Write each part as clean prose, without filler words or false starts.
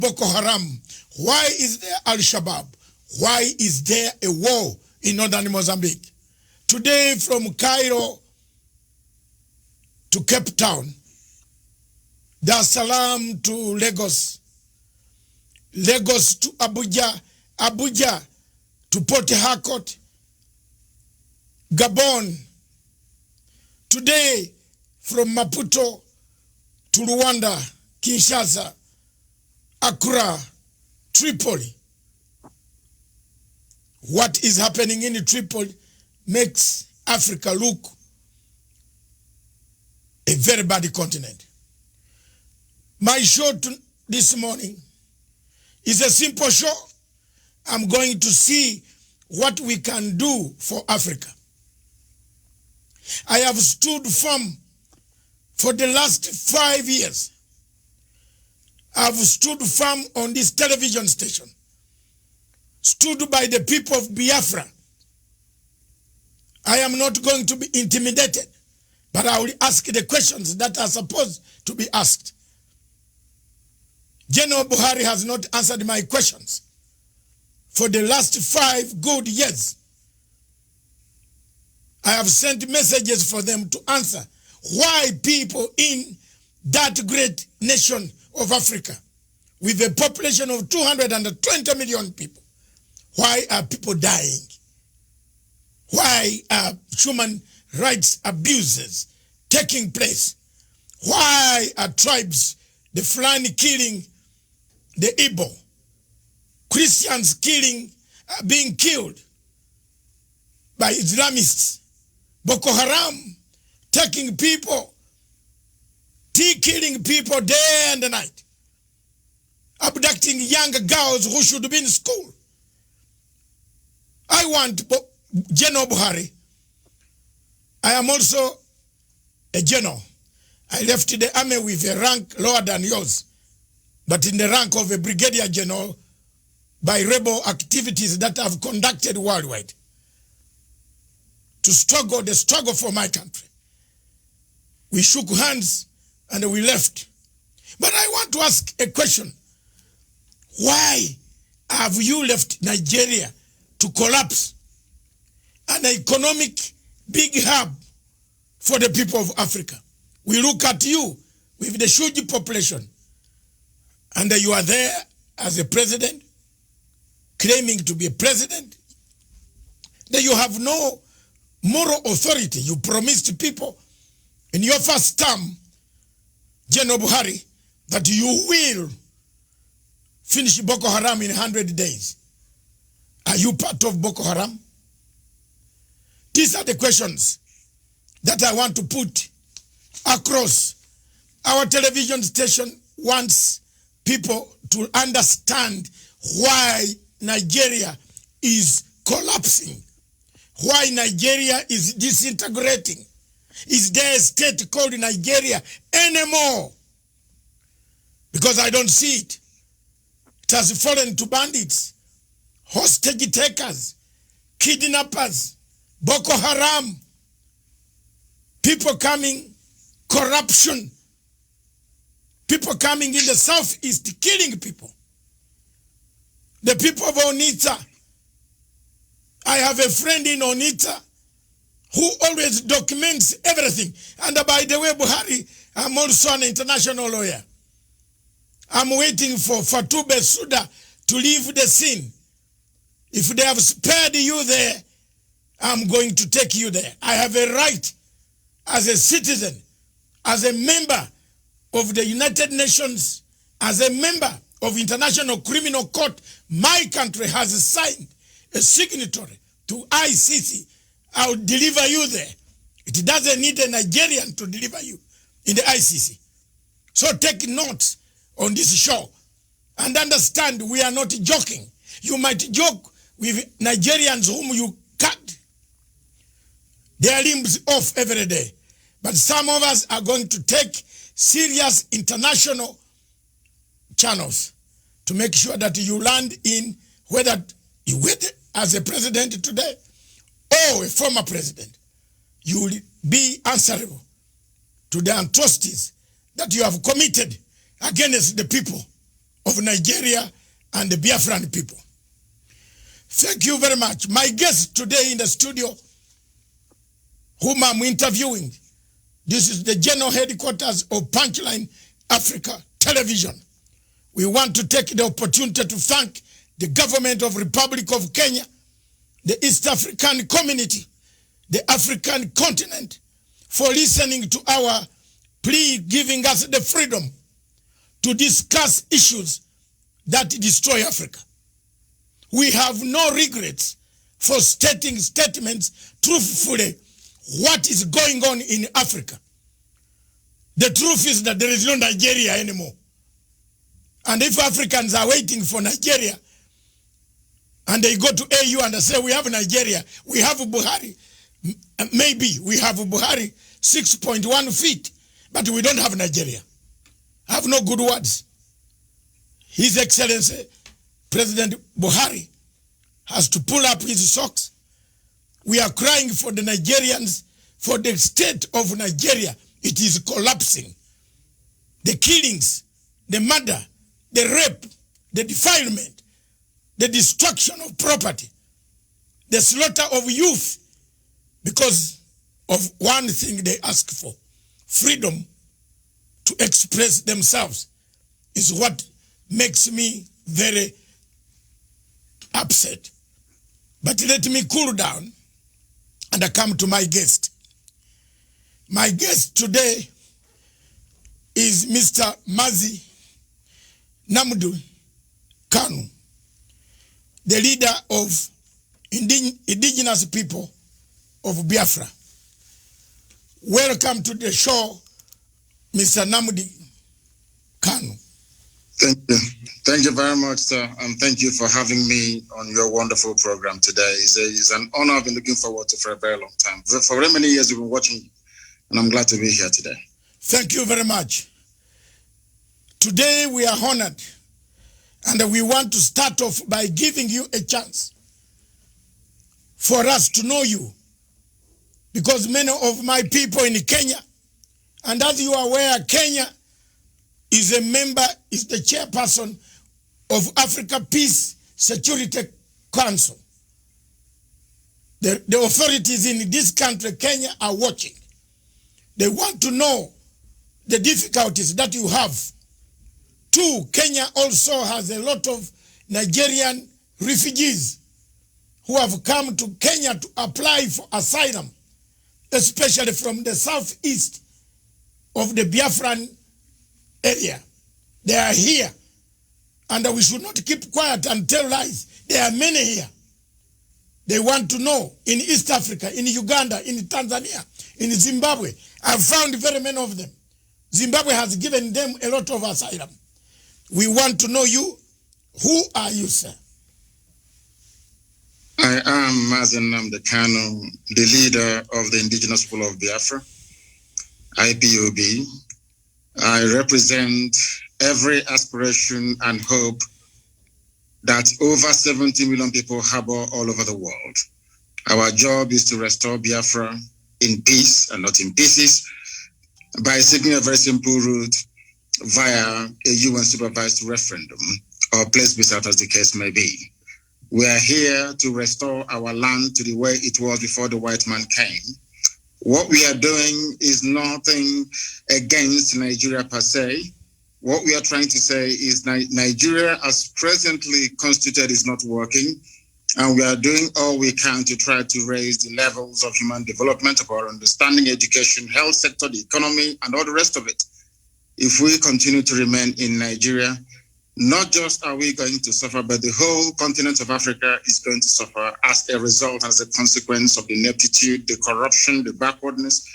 Boko Haram? Why is there Al-Shabaab? Why is there a war in northern Mozambique? Today from Cairo to Cape Town, Dar es Salaam to Lagos, Lagos to Abuja, Abuja to Port Harcourt, Gabon. Today from Maputo to Rwanda, Kinshasa, Accra, Tripoli. What is happening in Tripoli makes Africa look a very bad continent. My show this morning is a simple show. I'm going to see what we can do for Africa. I have stood firm for the last 5 years. I've stood firm on this television station, stood by the people of Biafra. I am not going to be intimidated, but I will ask the questions that are supposed to be asked. General Buhari has not answered my questions for the last 5 good years. I have sent messages for them to answer why people in that great nation of Africa, with a population of 220 million people, why are people dying? Why are human rights abuses taking place? Why are tribes, the Fulani killing the Igbo, Christians being killed by Islamists, Boko Haram taking people, killing people day and night, abducting young girls who should be in school? I want General Buhari. I am also a general. I left the army with a rank lower than yours, but in the rank of a brigadier general by rebel activities that I've conducted worldwide to struggle, the struggle for my country. We shook hands and we left. But I want to ask a question. Why have you left Nigeria to collapse, an economic big hub for the people of Africa? We look at you with the huge population, and you are there as a president, claiming to be a president. That you have no moral authority. You promised people in your first term, General Buhari, that you will finish Boko Haram in 100 days. Are you part of Boko Haram? These are the questions that I want to put across. Our television station wants people to understand why Nigeria is collapsing, why Nigeria is disintegrating. Is there a state called Nigeria anymore? Because I don't see it. It has fallen to bandits, hostage takers, kidnappers, Boko Haram, people coming, corruption, people coming in the southeast killing people. The people of Onitsha. I have a friend in Onitsha who always documents everything. And by the way, Buhari, I'm also an international lawyer. I'm waiting for Fatou Bensouda to leave the scene. If they have spared you there, I'm going to take you there. I have a right as a citizen, as a member of the United Nations, as a member of International Criminal Court. My country has signed a signatory to ICC. I'll deliver you there. It doesn't need a Nigerian to deliver you in the ICC. So take notes on this show and understand we are not joking. You might joke with Nigerians whom you cut their limbs off every day. But some of us are going to take serious international channels to make sure that you land in, whether you wait as a president today or a former president, you will be answerable to the atrocities that you have committed against the people of Nigeria and the Biafran people. Thank you very much. My guest today in the studio, whom I'm interviewing, this is the general headquarters of Punchline Africa Television. We want to take the opportunity to thank the government of Republic of Kenya, the East African community, the African continent, for listening to our plea, giving us the freedom to discuss issues that destroy Africa. We have no regrets for stating statements truthfully what is going on in Africa. The truth is that there is no Nigeria anymore. And if Africans are waiting for Nigeria, and they go to AU and they say, we have Nigeria, we have Buhari, maybe we have Buhari 6.1 feet, but we don't have Nigeria. I have no good words. His Excellency, President Buhari, has to pull up his socks. We are crying for the Nigerians, for the state of Nigeria. It is collapsing. The killings, the murder, the rape, the defilement, the destruction of property, the slaughter of youth, because of one thing they ask for, freedom to express themselves, is what makes me very upset. But let me cool down and I come to my guest. My guest today is Mr. Mazi Nnamdi Kanu, the leader of indigenous people of Biafra. Welcome to the show, Mr. Nnamdi Kanu. Thank you. Thank you very much, sir. And thank you for having me on your wonderful program today. It's an honor I've been looking forward to for a very long time. For very many years, we've been watching you, and I'm glad to be here today. Thank you very much. Today, we are honored, and we want to start off by giving you a chance for us to know you, because many of my people in Kenya, and as you are aware, Kenya is a member, is the chairperson of Africa Peace Security Council. The authorities in this country, Kenya, are watching. They want to know the difficulties that you have. Two, Kenya also has a lot of Nigerian refugees who have come to Kenya to apply for asylum, especially from the southeast of the Biafran area. They are here, and we should not keep quiet and tell lies. There are many here. They want to know in East Africa, in Uganda, in Tanzania, in Zimbabwe. I've found very many of them. Zimbabwe has given them a lot of asylum. We want to know you. Who are you, sir? I am Mazi Nnamdi Kanu, the leader of the indigenous people of Biafra, IPOB. I represent every aspiration and hope that over 70 million people harbor all over the world. Our job is to restore Biafra in peace and not in pieces by seeking a very simple route via a UN-supervised referendum or plebiscite, as the case may be. We are here to restore our land to the way it was before the white man came. What we are doing is nothing against Nigeria per se. What we are trying to say is Nigeria as presently constituted is not working, and we are doing all we can to try to raise the levels of human development, of our understanding, education, health sector, the economy, and all the rest of it. If we continue to remain in Nigeria, not just are we going to suffer, but the whole continent of Africa is going to suffer as a result, as a consequence of the ineptitude, the corruption, the backwardness,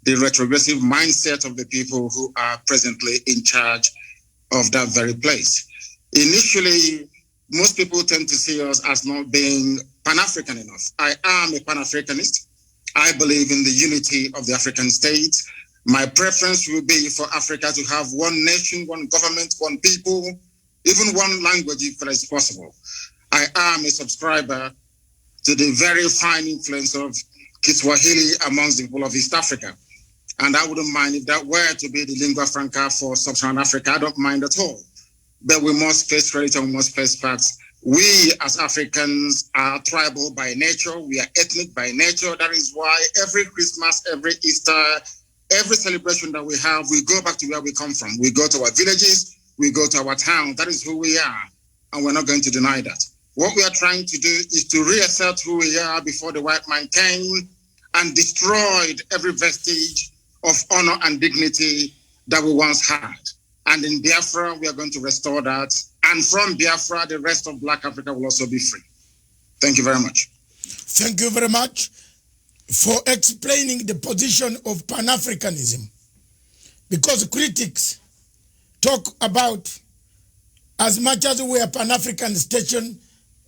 the retrogressive mindset of the people who are presently in charge of that very place. Initially, most people tend to see us as not being Pan-African enough. I am a Pan-Africanist. I believe in the unity of the African states. My preference will be for Africa to have one nation, one government, one people, even one language if that is possible. I am a subscriber to the very fine influence of Kiswahili amongst the people of East Africa. And I wouldn't mind if that were to be the lingua franca for sub-Saharan Africa. I don't mind at all. but we must face reality and we must face facts. We as Africans are tribal by nature. We are ethnic by nature. That is why every Christmas, every Easter, every celebration that we have, we go back to where we come from. We go to our villages, we go to our town. That is who we are, and we're not going to deny that. What we are trying to do is to reassert who we are before the white man came and destroyed every vestige of honor and dignity that we once had. And in Biafra, we are going to restore that. And from Biafra, the rest of Black Africa will also be free. Thank you very much. Thank you very much for explaining the position of Pan-Africanism. Because critics talk about, as much as we are Pan-African station,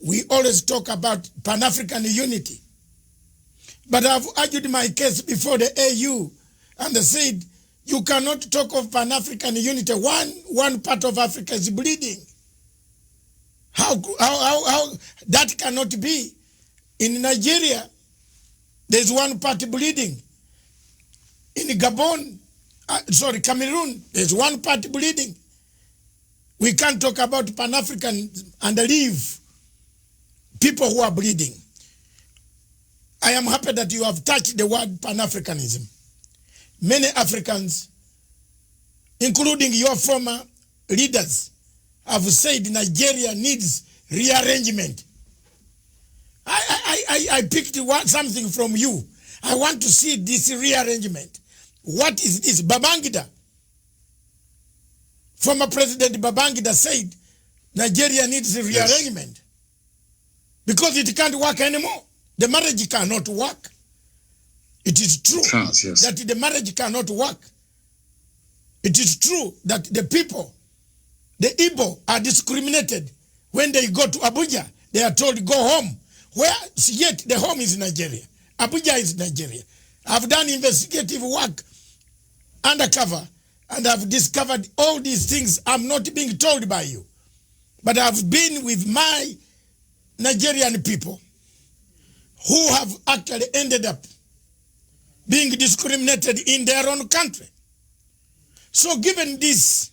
we always talk about Pan-African unity. But I've argued my case before the AU, and they said, you cannot talk of Pan-African unity. One part of Africa is bleeding. How that cannot be. In Nigeria, there's one party bleeding. In Gabon, Cameroon, there's one party bleeding. We can't talk about Pan-African and leave people who are bleeding. I am happy that you have touched the word Pan-Africanism. Many Africans, including your former leaders, have said Nigeria needs rearrangement. I picked something from you. I want to see this rearrangement. What is this? Babangida. Former President Babangida said Nigeria needs a rearrangement. Yes. Because it can't work anymore. The marriage cannot work. It is true that the marriage cannot work. It is true that the people, the Igbo, are discriminated. When they go to Abuja, they are told go home. Where yet the home is Nigeria. Abuja is Nigeria. I've done investigative work undercover, and I've discovered all these things. I'm not being told by you. But I've been with my Nigerian people who have actually ended up being discriminated in their own country. So given this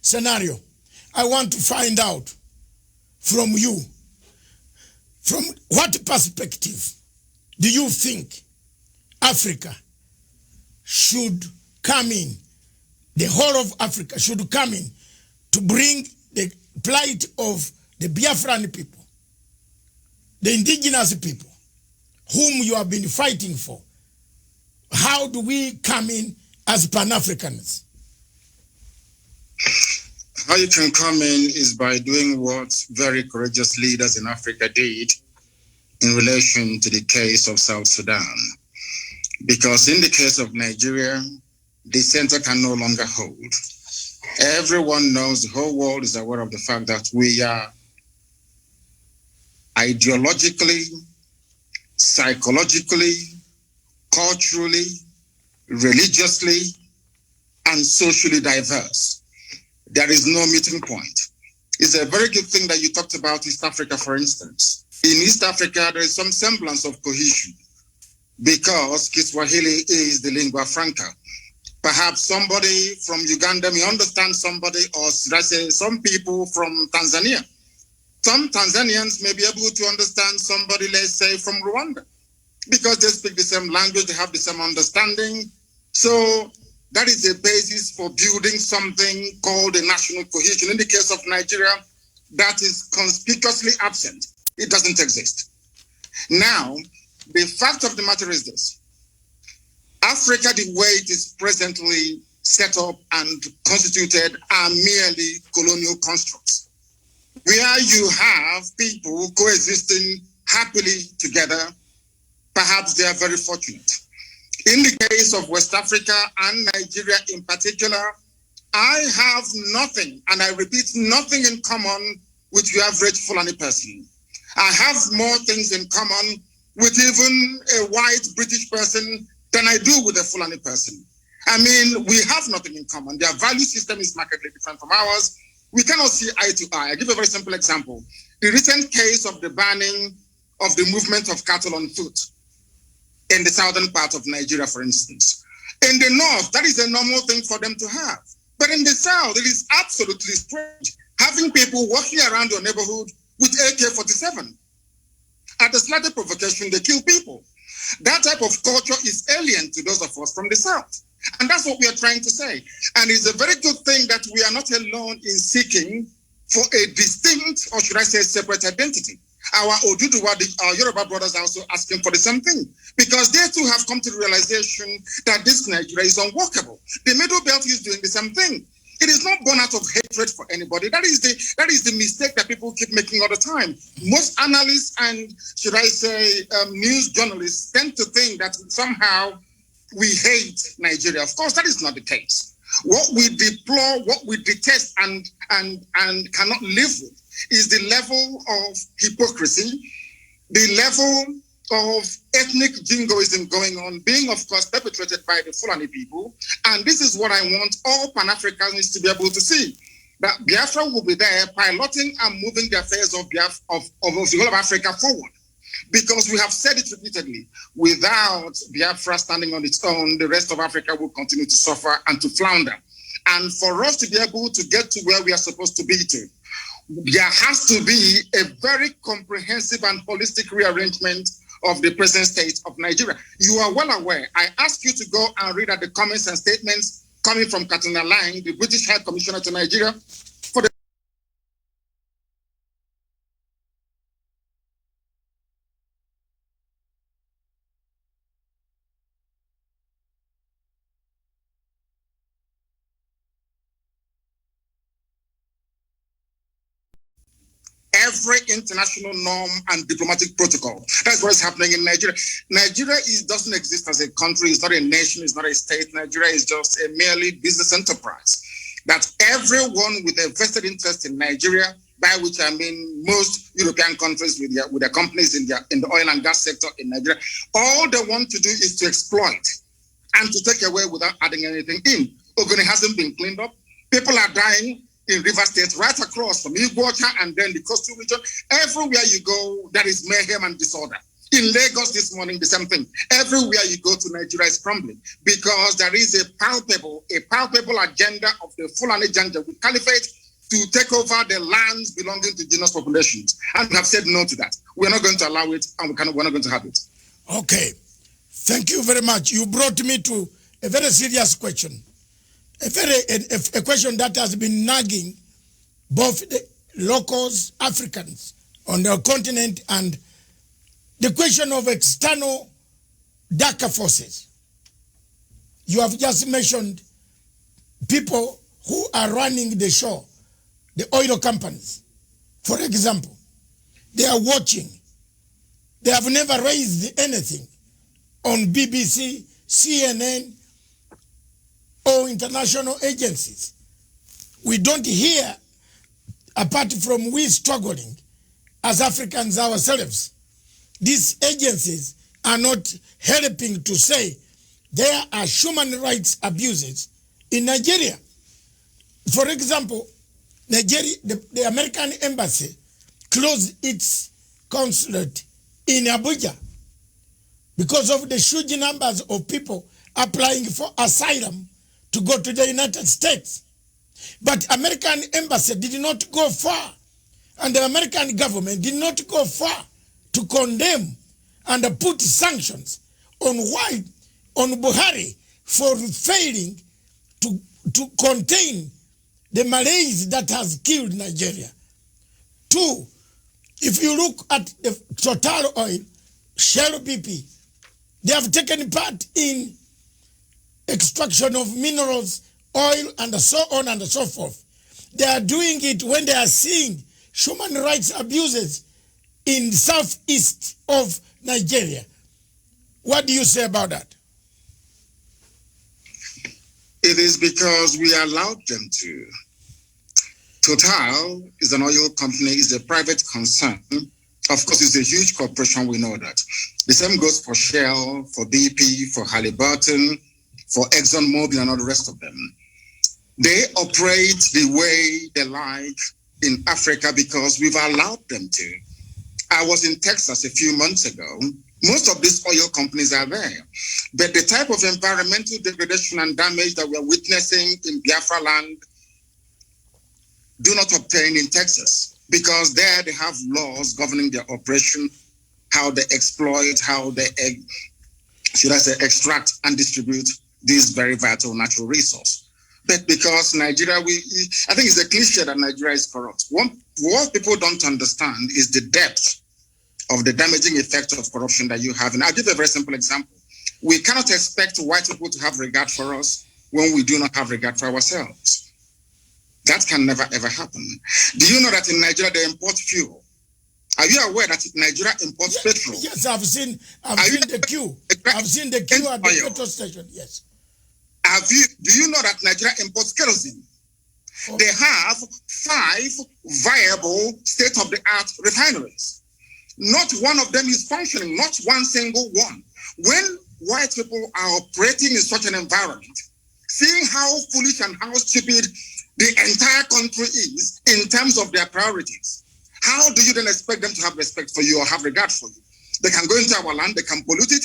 scenario, I want to find out from you, from what perspective do you think Africa should come in, the whole of Africa should come in to bring the plight of the Biafran people, the indigenous people, whom you have been fighting for? How do we come in as Pan-Africans? How you can come in is by doing what very courageous leaders in Africa did in relation to the case of South Sudan. Because in the case of Nigeria, the center can no longer hold. Everyone knows, the whole world is aware of the fact that we are ideologically, psychologically, culturally, religiously, and socially diverse. There is no meeting point. It's a very good thing that you talked about East Africa, for instance. In East Africa, there is some semblance of cohesion because Kiswahili is the lingua franca. Perhaps somebody from Uganda may understand somebody, or let's say some people from Tanzania. Some Tanzanians may be able to understand somebody, let's say, from Rwanda, because they speak the same language, they have the same understanding. So that is the basis for building something called a national cohesion. In the case of Nigeria, that is conspicuously absent. It doesn't exist. Now, the fact of the matter is this. Africa, the way it is presently set up and constituted, are merely colonial constructs, where you have people coexisting happily together. Perhaps they are very fortunate. In the case of West Africa and Nigeria in particular, I have nothing, and I repeat, nothing in common with your average Fulani person. I have more things in common with even a white British person than I do with a Fulani person. I mean, we have nothing in common. Their value system is markedly different from ours. We cannot see eye to eye. I give a very simple example. The recent case of the banning of the movement of cattle on foot in the southern part of Nigeria, for instance. In the north, that is a normal thing for them to have. But in the South, it is absolutely strange having people walking around your neighborhood with AK-47. At the slightest provocation, they kill people. That type of culture is alien to those of us from the South. And that's what we are trying to say. And it's a very good thing that we are not alone in seeking for a distinct, or should I say, separate identity. Our Oduduwa, our Yoruba brothers are also asking for the same thing, because they too have come to the realization that this Nigeria is unworkable. The Middle Belt is doing the same thing. It is not born out of hatred for anybody. That is the mistake that people keep making all the time. Most analysts and, should I say, news journalists tend to think that somehow we hate Nigeria. Of course, that is not the case. What we deplore, what we detest and cannot live with is the level of hypocrisy, the level of ethnic jingoism going on, being, of course, perpetrated by the Fulani people. And this is what I want all Pan-Africans to be able to see, that Biafra will be there piloting and moving the affairs of the whole of Africa forward. Because we have said it repeatedly, without Biafra standing on its own, the rest of Africa will continue to suffer and to flounder. And for us to be able to get to where we are supposed to be to, there has to be a very comprehensive and holistic rearrangement of the present state of Nigeria. You are well aware. I ask you to go and read at the comments and statements coming from Katrina Lang, the British High Commissioner to Nigeria, for the every international norm and diplomatic protocol. That's what's happening in Nigeria. Nigeria doesn't exist as a country. It's not a nation. It's not a state. Nigeria is just a merely business enterprise. That everyone with a vested interest in Nigeria, by which I mean most European countries with their companies in the oil and gas sector in Nigeria, all they want to do is to exploit and to take away without adding anything in. Ogoni hasn't been cleaned up. People are dying in River State, right across from Iguacha and then the coastal region. Everywhere you go, there is mayhem and disorder. In Lagos this morning, the same thing. Everywhere you go to, Nigeria is crumbling because there is a palpable agenda of the Fulani Janja with Caliphate to take over the lands belonging to indigenous populations. And we have said no to that. We're not going to allow it, and we're not going to have it. Okay. Thank you very much. You brought me to a very serious question. A question that has been nagging both the locals, Africans on the continent, and the question of external darker forces. You have just mentioned people who are running the show, the oil companies. For example, they are watching. They have never raised anything on BBC, CNN, or international agencies. We don't hear, apart from we struggling as Africans ourselves, these agencies are not helping to say there are human rights abuses in Nigeria. For example, Nigeria, the American embassy closed its consulate in Abuja because of the huge numbers of people applying for asylum to go to the United States. But American embassy did not go far, and the American government did not go far to condemn and put sanctions on Buhari for failing to contain the malaise that has killed Nigeria. Two, if you look at the Total Oil, Shell BP, they have taken part in extraction of minerals, oil, and so on and so forth. They are doing it when they are seeing human rights abuses in the southeast of Nigeria. What do you say about that? It is because we allowed them to. Total is an oil company, is a private concern. Of course, it's a huge corporation, we know that. The same goes for Shell, for BP, for Halliburton, for ExxonMobil and all the rest of them. They operate the way they like in Africa because we've allowed them to. I was in Texas a few months ago. Most of these oil companies are there. But the type of environmental degradation and damage that we're witnessing in Biafra land do not obtain in Texas, because there they have laws governing their operation, how they exploit, how they, extract and distribute this very vital natural resource. But because Nigeria, I think it's a cliche that Nigeria is corrupt. What people don't understand is the depth of the damaging effect of corruption that you have. And I'll give a very simple example. We cannot expect white people to have regard for us when we do not have regard for ourselves. That can never, ever happen. Do you know that in Nigeria they import fuel? Are you aware that Nigeria imports petrol? Yes, I've seen the queue. I've seen the queue at the petrol station, yes. Do you know that Nigeria imports kerosene? Oh. They have 5 viable state-of-the-art refineries. Not one of them is functioning, not one single one. When white people are operating in such an environment, seeing how foolish and how stupid the entire country is in terms of their priorities, how do you then expect them to have respect for you or have regard for you? They can go into our land, they can pollute it.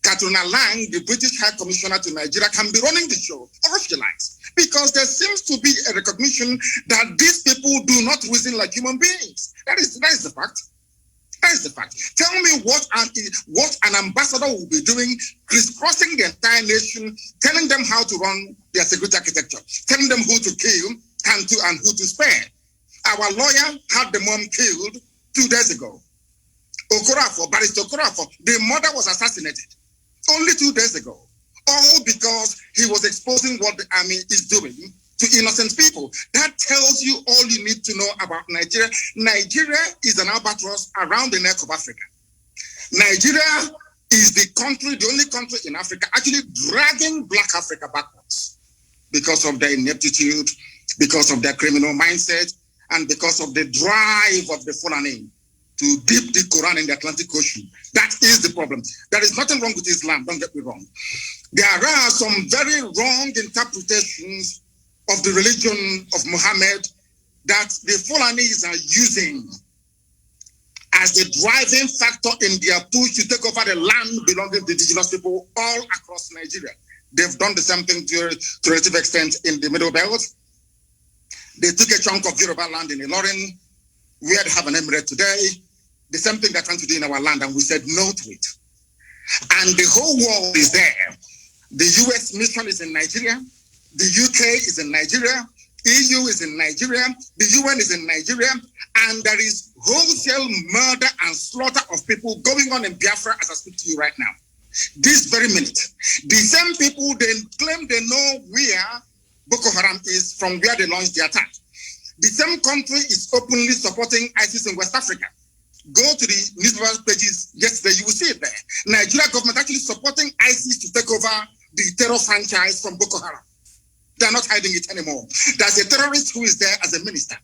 Katrina Lang, the British High Commissioner to Nigeria, can be running the show, or she likes, because there seems to be a recognition that these people do not reason like human beings. That is the fact. That is the fact. Tell me what an ambassador will be doing, crisscrossing the entire nation, telling them how to run their security architecture, telling them who to kill and who to spare. Our lawyer had the mom killed 2 days ago. Barrister Okorafo, the mother was assassinated only 2 days ago. All because he was exposing what the army is doing to innocent people. That tells you all you need to know about Nigeria. Nigeria is an albatross around the neck of Africa. Nigeria is the only country in Africa actually dragging Black Africa backwards because of their ineptitude, because of their criminal mindset, and because of the drive of the Fulani to dip the Quran in the Atlantic Ocean. That is the problem. There is nothing wrong with Islam, don't get me wrong. There are some very wrong interpretations of the religion of Muhammad that the Fulanis are using as the driving factor in their push to take over the land belonging to indigenous people all across Nigeria. They've done the same thing to a relative extent in the Middle Belt. They took a chunk of Yoruba land in Ilorin, where they have an emirate today. The same thing they're trying to do in our land, and we said no to it. And the whole world is there. The US mission is in Nigeria. The UK is in Nigeria. EU is in Nigeria. The UN is in Nigeria. And there is wholesale murder and slaughter of people going on in Biafra as I speak to you right now. This very minute. The same people, they claim they know where Boko Haram is from where they launched the attack. The same country is openly supporting ISIS in West Africa. Go to the newspaper pages yesterday, you will see it there. Nigeria government actually supporting ISIS to take over the terror franchise from Boko Haram. They're not hiding it anymore. There's a terrorist who is there as a minister.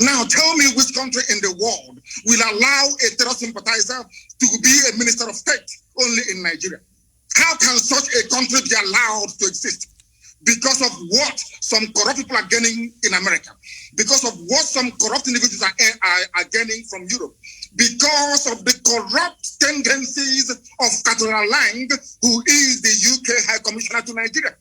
Now tell me which country in the world will allow a terror sympathizer to be a minister of state only in Nigeria. How can such a country be allowed to exist? Because of what some corrupt people are gaining in America. Because of what some corrupt individuals are gaining from Europe. Because of the corrupt tendencies of Katrina Lang, who is the UK High Commissioner to Nigeria.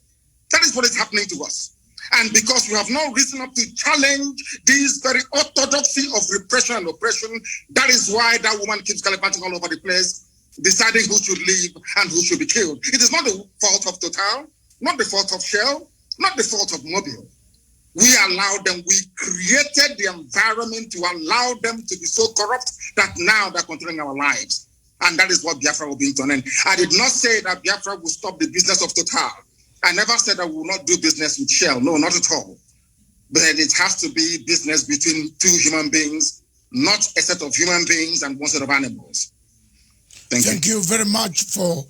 That is what is happening to us. And because we have no reason up to challenge this very orthodoxy of repression and oppression, that is why that woman keeps gallivanting all over the place, deciding who should live and who should be killed. It is not the fault of Total, not the fault of Shell, not the fault of Mobil. We allowed them, we created the environment to allow them to be so corrupt that now they're controlling our lives. And that is what Biafra will be to an end. I did not say that Biafra will stop the business of Total. I never said that we will not do business with Shell. No, not at all. But it has to be business between two human beings, not a set of human beings and one set of animals. Thank you very much for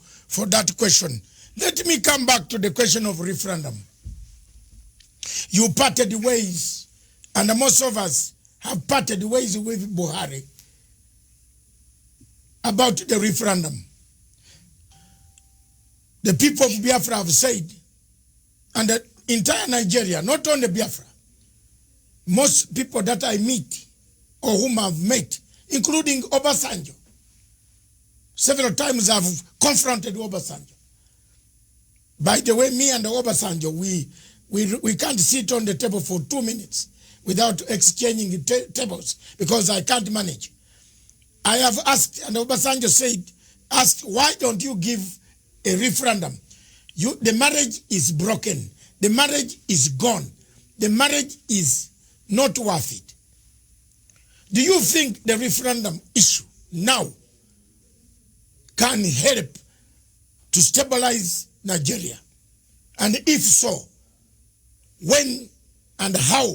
that question. Let me come back to the question of referendum. You parted ways, and most of us have parted ways with Buhari about the referendum. The people of Biafra have said, and the entire Nigeria, not only Biafra, most people that I meet or whom I've met, including Obasanjo, Several times I've confronted Obasanjo. By the way, me and Obasanjo, we can't sit on the table for 2 minutes without exchanging tables because I can't manage. I have asked, and Obasanjo asked, why don't you give a referendum? The marriage is broken. The marriage is gone. The marriage is not worth it. Do you think the referendum issue now can help to stabilize Nigeria? And if so, when and how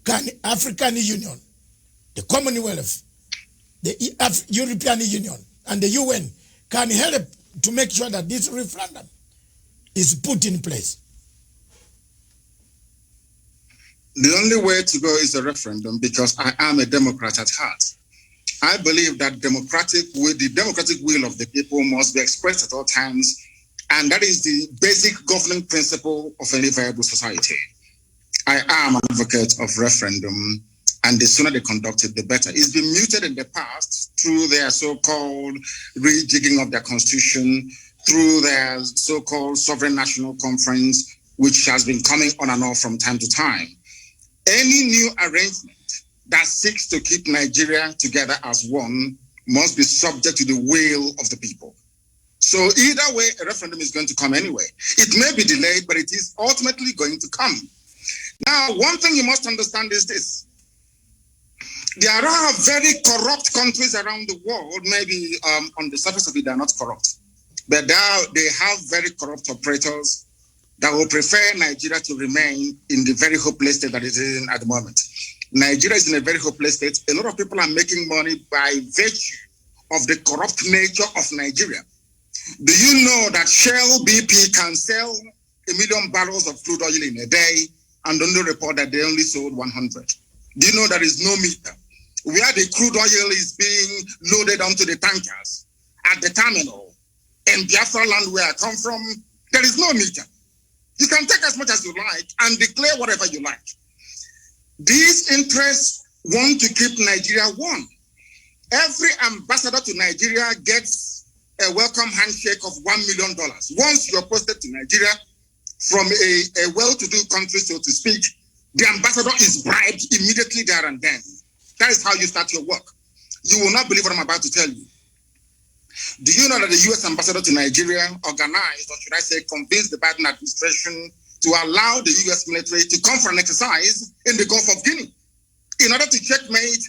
can African Union, the Commonwealth, the European Union, and the UN can help to make sure that this referendum is put in place? The only way to go is a referendum, because I am a Democrat at heart. I believe that the democratic will of the people must be expressed at all times, and that is the basic governing principle of any viable society. I am an advocate of referendum, and the sooner they conduct it, the better. It's been muted in the past through their so-called rejigging of their constitution, through their so-called sovereign national conference, which has been coming on and off from time to time. Any new arrangement that seeks to keep Nigeria together as one must be subject to the will of the people. So either way, a referendum is going to come anyway. It may be delayed, but it is ultimately going to come. Now, one thing you must understand is this. There are very corrupt countries around the world. Maybe on the surface of it, they are not corrupt. But they have very corrupt operators that will prefer Nigeria to remain in the very hopeless state that it is in at the moment. Nigeria is in a very hopeless state. A lot of people are making money by virtue of the corrupt nature of Nigeria. Do you know that Shell BP can sell 1 million barrels of crude oil in a day and only report that they only sold 100? Do you know there is no meter? Where the crude oil is being loaded onto the tankers at the terminal in Biafra land where I come from, there is no meter. You can take as much as you like and declare whatever you like. These interests want to keep Nigeria one. Every ambassador to Nigeria gets a welcome handshake of $1 million. Once you're posted to Nigeria from a well-to-do country, so to speak, the ambassador is bribed immediately there and then. That is how you start your work. You will not believe what I'm about to tell you. Do you know that the U.S. ambassador to Nigeria organized, or should I say, convinced the Biden administration to allow the U.S. military to come for an exercise in the Gulf of Guinea in order to checkmate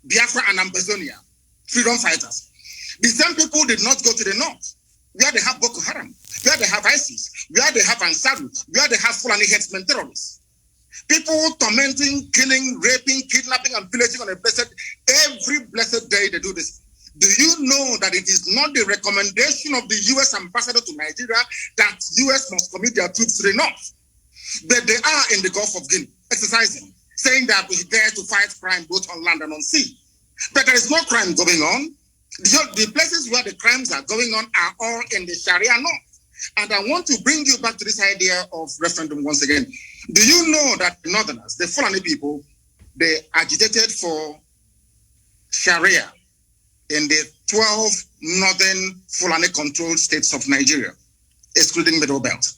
Biafra and Ambazonia, freedom fighters? The same people did not go to the north, where they have Boko Haram, where they have ISIS, where they have Ansaru, where they have Fulani headsmen terrorists. People tormenting, killing, raping, kidnapping, and pillaging on a every blessed day they do this. Do you know that it is not the recommendation of the U.S. ambassador to Nigeria that U.S. must commit their troops to the north? But they are in the Gulf of Guinea, exercising, saying that we're there to fight crime both on land and on sea. But there is no crime going on. The places where the crimes are going on are all in the Sharia north. And I want to bring you back to this idea of referendum once again. Do you know that the Northerners, the Fulani people, they agitated for Sharia in the 12 northern Fulani-controlled states of Nigeria, excluding Middle Belt?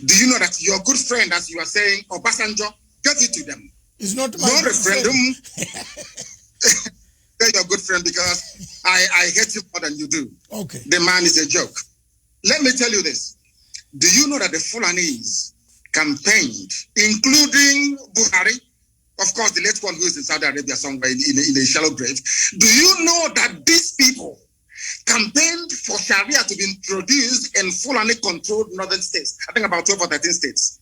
Do you know that your good friend, as you are saying, Obasanjo, gave it to them? It's not my no referendum. They're your good friend because I hate him more than you do. Okay. The man is a joke. Let me tell you this. Do you know that the Fulanis campaigned, including Buhari, of course, the late one who is in Saudi Arabia somewhere in a shallow grave? Do you know that these people campaigned for Sharia to be introduced in Fulani-controlled northern states? I think about 12 or 13 states.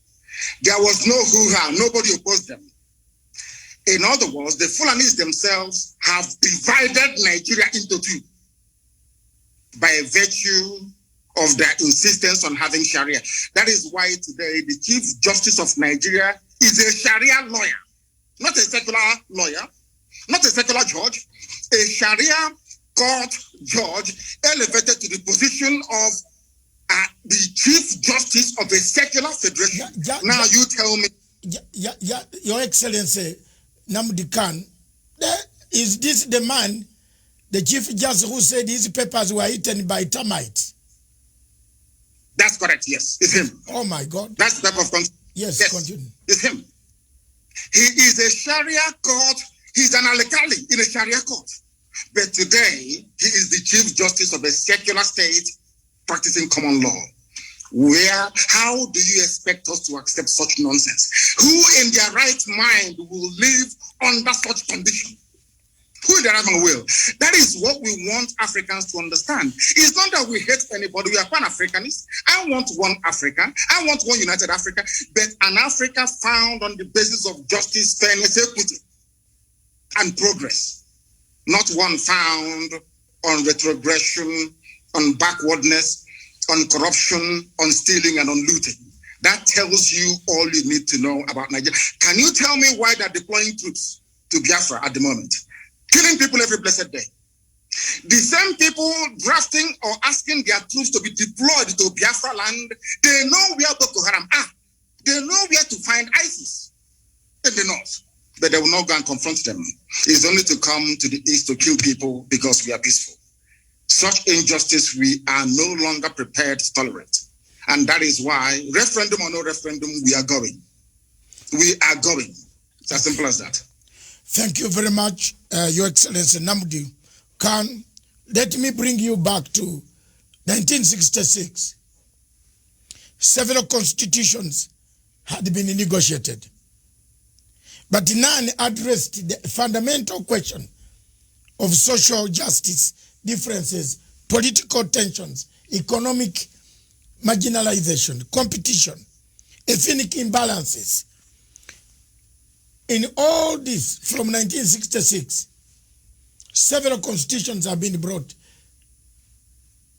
There was no hoo-ha. Nobody opposed them. In other words, the Fulanis themselves have divided Nigeria into two by virtue of their insistence on having Sharia. That is why today the Chief Justice of Nigeria is a Sharia lawyer, not a secular lawyer, not a secular judge, a Sharia court judge elevated to the position of the Chief Justice of a secular federation. Now you tell me. Your Excellency Nnamdi Kanu, is this the man the Chief Justice who said his papers were eaten by termites. That's correct, yes. It's him. Oh my God. That's the type of yes, continue. It's him. He is a Sharia court. He's an alkali in a Sharia court. But today, he is the Chief Justice of a secular state practicing common law. How do you expect us to accept such nonsense? Who in their right mind will live under such condition? Who in their right mind will? That is what we want Africans to understand. It's not that we hate anybody. We are Pan-Africanists. I want one Africa. I want one united Africa. But an Africa found on the basis of justice, fairness, equity, and progress. Not one found on retrogression, on backwardness, on corruption, on stealing, and on looting. That tells you all you need to know about Nigeria. Can you tell me why they're deploying troops to Biafra at the moment? Killing people every blessed day. The same people drafting or asking their troops to be deployed to Biafra land, they know where Boko Haram are. They know where to find ISIS in the north. But they will not go and confront them. It's only to come to the east to kill people because we are peaceful. Such injustice we are no longer prepared to tolerate. And that is why, referendum or no referendum, we are going. We are going. It's as simple as that. Thank you very much, Your Excellency Nnamdi Kanu. Let me bring you back to 1966. Several constitutions had been negotiated, but none addressed the fundamental question of social justice differences, political tensions, economic marginalization, competition, ethnic imbalances. In all this, from 1966, several constitutions have been brought.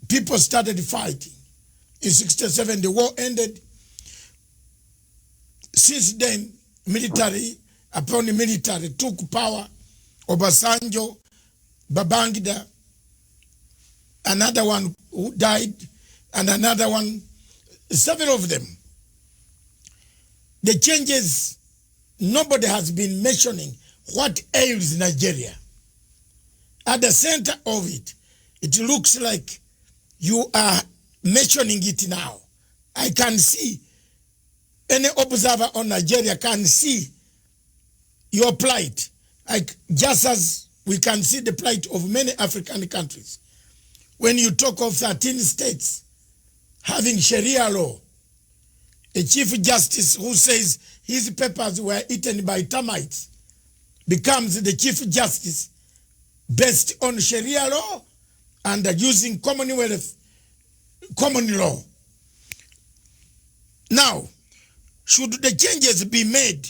People started fighting. In 67, the war ended. Since then, upon the military took power. Obasanjo, Babangida, another one who died, and another one, several of them. The changes, nobody has been mentioning what ails Nigeria. At the center of it, it looks like you are mentioning it now. I can see, any observer on Nigeria can see your plight, just as we can see the plight of many African countries. When you talk of 13 states having Sharia law, a Chief Justice who says his papers were eaten by termites becomes the Chief Justice based on Sharia law and using Commonwealth common law. Now, should the changes be made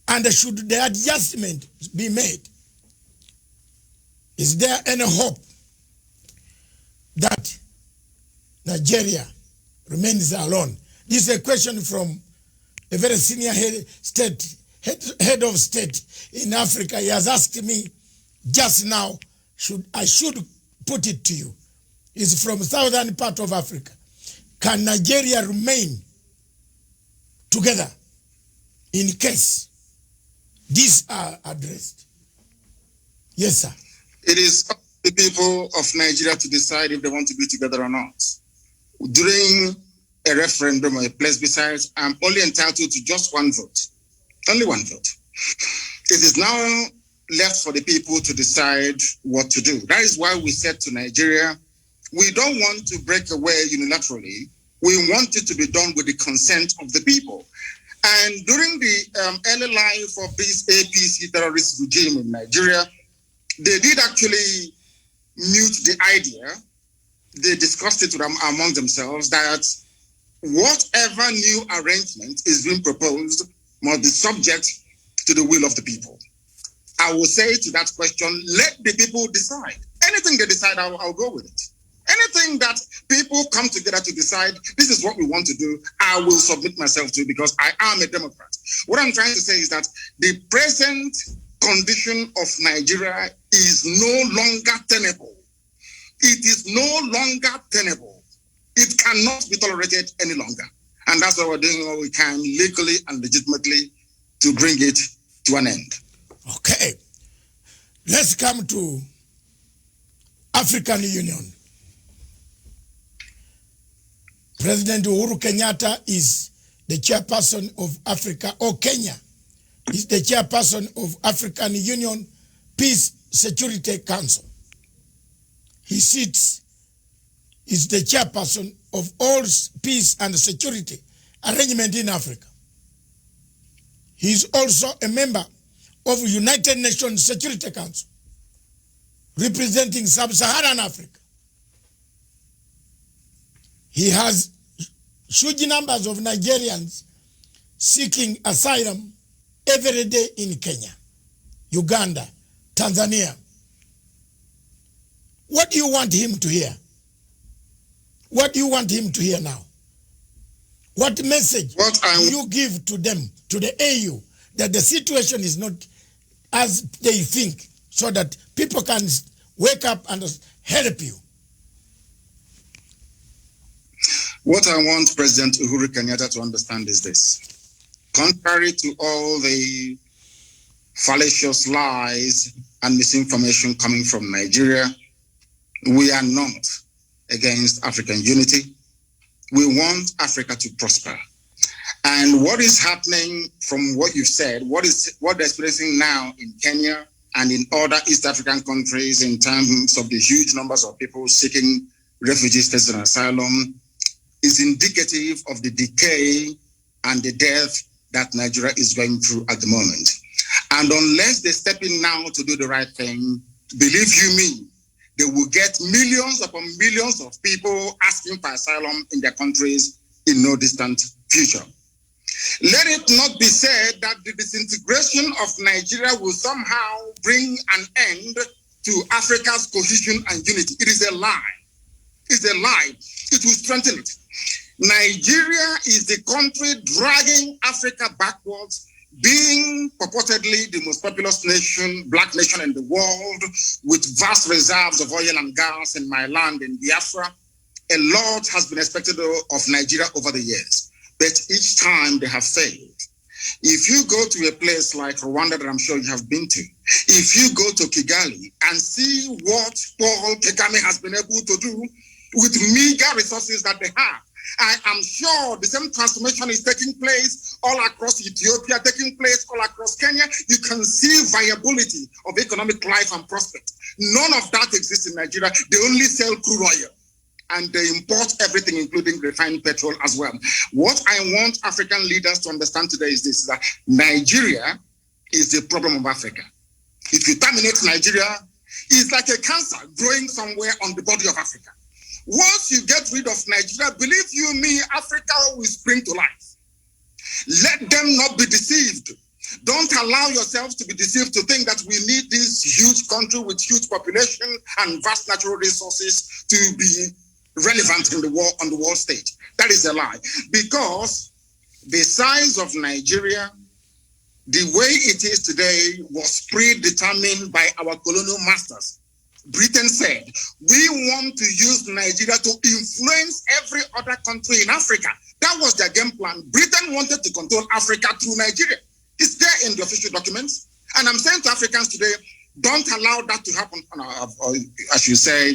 and should the adjustment be made, is there any hope that Nigeria remains alone? This is a question from a very senior head of state in Africa. He has asked me just now, I should put it to you. It's from southern part of Africa. Can Nigeria remain together in case these are addressed? Yes, sir. It is up to the people of Nigeria to decide if they want to be together or not. During a referendum or a plebiscite, I'm only entitled to just one vote. Only one vote. It is now left for the people to decide what to do. That is why we said to Nigeria, we don't want to break away unilaterally. We want it to be done with the consent of the people. And during the early life of this APC terrorist regime in Nigeria, they did actually mute the idea. They discussed it among themselves that whatever new arrangement is being proposed must be subject to the will of the people. I will say to that question, let the people decide. Anything they decide, I'll go with it. Anything that people come together to decide, this is what we want to do, I will submit myself to because I am a Democrat. What I'm trying to say is that the present condition of Nigeria is no longer tenable. It is no longer tenable. It cannot be tolerated any longer. And that's why we're doing what we can legally and legitimately to bring it to an end. Okay. Let's come to African Union. President Uhuru Kenyatta is the chairperson of Africa, or Kenya is the chairperson of African Union Peace Security Council. He is the chairperson of all peace and security arrangement in Africa. He is also a member of United Nations Security Council, representing Sub-Saharan Africa. He has huge numbers of Nigerians seeking asylum every day in Kenya, Uganda, Tanzania. What do you want him to hear? What do you want him to hear now? What message do you give to them, to the AU, that the situation is not as they think, so that people can wake up and help you? What I want President Uhuru Kenyatta to understand is this. Contrary to all the fallacious lies and misinformation coming from Nigeria, we are not against African unity. We want Africa to prosper. And what is happening from what you've said, what they're experiencing now in Kenya and in other East African countries in terms of the huge numbers of people seeking refugee status and asylum, is indicative of the decay and the death that Nigeria is going through at the moment. And unless they step in now to do the right thing, believe you me, they will get millions upon millions of people asking for asylum in their countries in no distant future. Let it not be said that the disintegration of Nigeria will somehow bring an end to Africa's cohesion and unity. It is a lie. It's a lie. It will strengthen it. Nigeria is the country dragging Africa backwards, being purportedly the most populous nation, black nation in the world, with vast reserves of oil and gas in my land in Biafra. A lot has been expected of Nigeria over the years, but each time they have failed. If you go to a place like Rwanda that I'm sure you have been to, if you go to Kigali and see what Paul Kagame has been able to do with meager resources that they have, I am sure the same transformation is taking place all across Ethiopia, taking place all across Kenya. You can see viability of economic life and prospect. None of that exists in Nigeria. They only sell crude oil and they import everything, including refined petrol as well. What I want African leaders to understand today is this, that Nigeria is the problem of Africa. If you terminate Nigeria, it's like a cancer growing somewhere on the body of Africa. Once you get rid of Nigeria, believe you me, Africa will spring to life. Let them not be deceived. Don't allow yourselves to be deceived to think that we need this huge country with huge population and vast natural resources to be relevant in the world, on the world stage. That is a lie. Because the size of Nigeria, the way it is today, was predetermined by our colonial masters. Britain said, we want to use Nigeria to influence every other country in Africa. That was their game plan. Britain wanted to control Africa through Nigeria. It's there in the official documents. And I'm saying to Africans today, don't allow that to happen. As you say,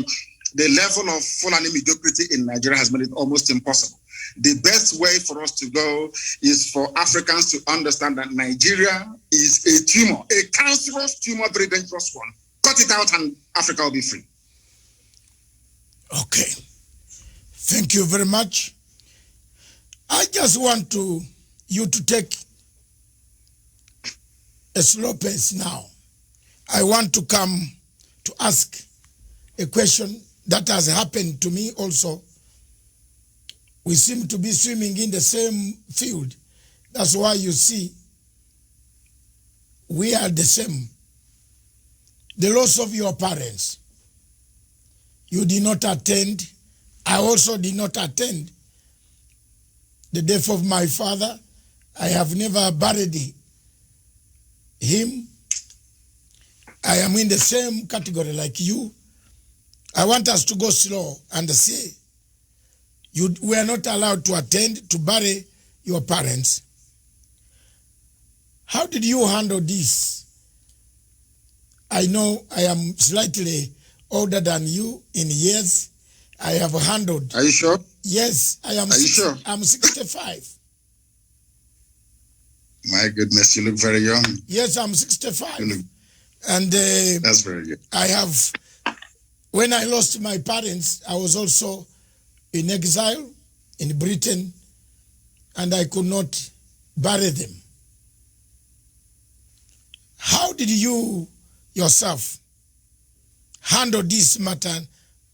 the level of Fulani mediocrity in Nigeria has made it almost impossible. The best way for us to go is for Africans to understand that Nigeria is a tumor, a cancerous tumor, very dangerous one. Cut it out and Africa will be free. Okay. Thank you very much. I just want you to take a slow pace now. I want to come to ask a question that has happened to me also. We seem to be swimming in the same field. That's why you see we are the same. The loss of your parents. You did not attend. I also did not attend the death of my father. I have never buried him. I am in the same category like you. I want us to go slow and say, you were not allowed to attend to bury your parents. How did you handle this I know I am slightly older than you in years. I have handled. Are you sure? Yes, I am. Are you sure? I'm 65. My goodness, you look very young. Yes, I'm 65. And that's very good. I have, when I lost my parents, I was also in exile in Britain, and I could not bury them. How did you yourself handle this matter,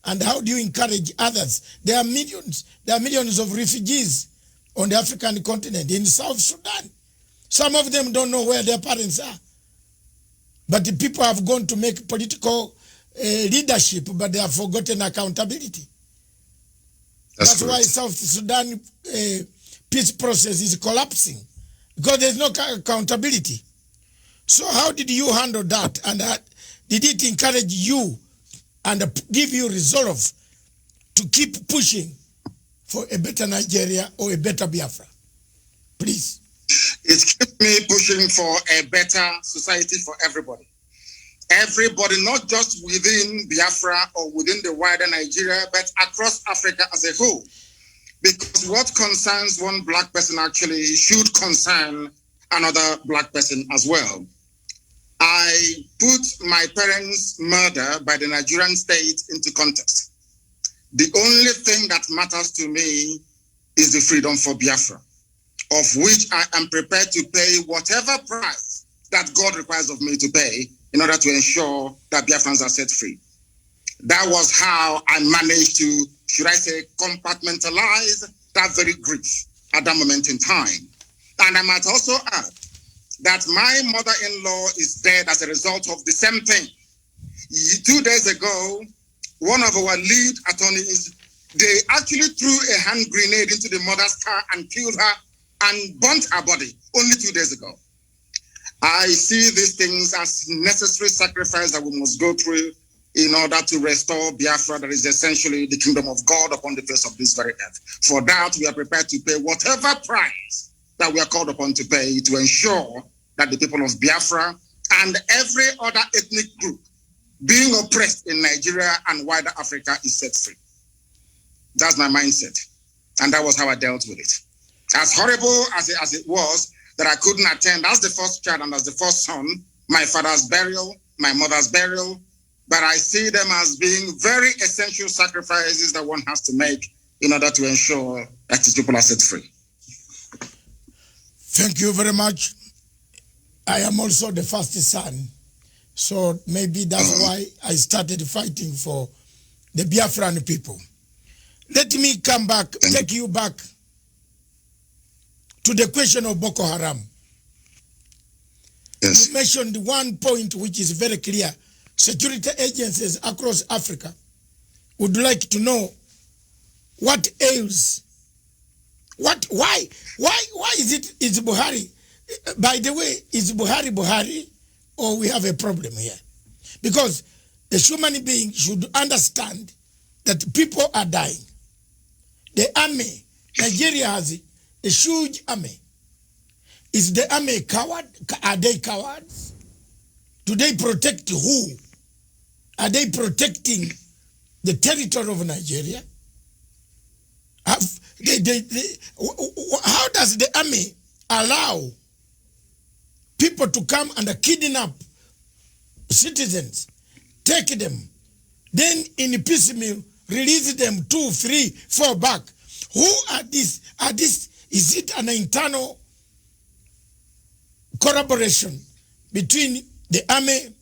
and how do you encourage others? There are millions of refugees on the African continent, in South Sudan. Some of them don't know where their parents are. But the people have gone to make political leadership, but they have forgotten accountability. That's why South Sudan peace process is collapsing, because there's no accountability. So how did you handle that? And did it encourage you and give you resolve to keep pushing for a better Nigeria or a better Biafra? Please. It kept me pushing for a better society for everybody. Everybody, not just within Biafra or within the wider Nigeria, but across Africa as a whole. Because what concerns one black person actually should concern another black person as well. I put my parents' murder by the Nigerian state into context. The only thing that matters to me is the freedom for Biafra, of which I am prepared to pay whatever price that God requires of me to pay in order to ensure that Biafrans are set free. That was how I managed to, should I say, compartmentalize that very grief at that moment in time. And I might also add that my mother-in-law is dead as a result of the same thing. 2 days ago, one of our lead attorneys, they actually threw a hand grenade into the mother's car and killed her and burnt her body only 2 days ago. I see these things as necessary sacrifice that we must go through in order to restore Biafra, that is essentially the kingdom of God upon the face of this very earth. For that, we are prepared to pay whatever price that we are called upon to pay to ensure that the people of Biafra and every other ethnic group being oppressed in Nigeria and wider Africa is set free. That's my mindset. And that was how I dealt with it. As horrible as it was that I couldn't attend as the first child and as the first son, my father's burial, my mother's burial, but I see them as being very essential sacrifices that one has to make in order to ensure that his people are set free. Thank you very much. I am also the first son, so maybe that's why I started fighting for the Biafran people. Let me come back, take you back to the question of Boko Haram. Yes. You mentioned one point which is very clear. Security agencies across Africa would like to know what ails. Why is Buhari? By the way, is Buhari, or we have a problem here? Because a human being should understand that people are dying. The army, Nigeria has a huge army. Is the army a coward? Are they cowards? Do they protect who? Are they protecting the territory of Nigeria? How does the army allow people to come and kidnap citizens, take them, then in piecemeal release them 2, 3, 4 back? Who are these? Is it an internal collaboration between the army,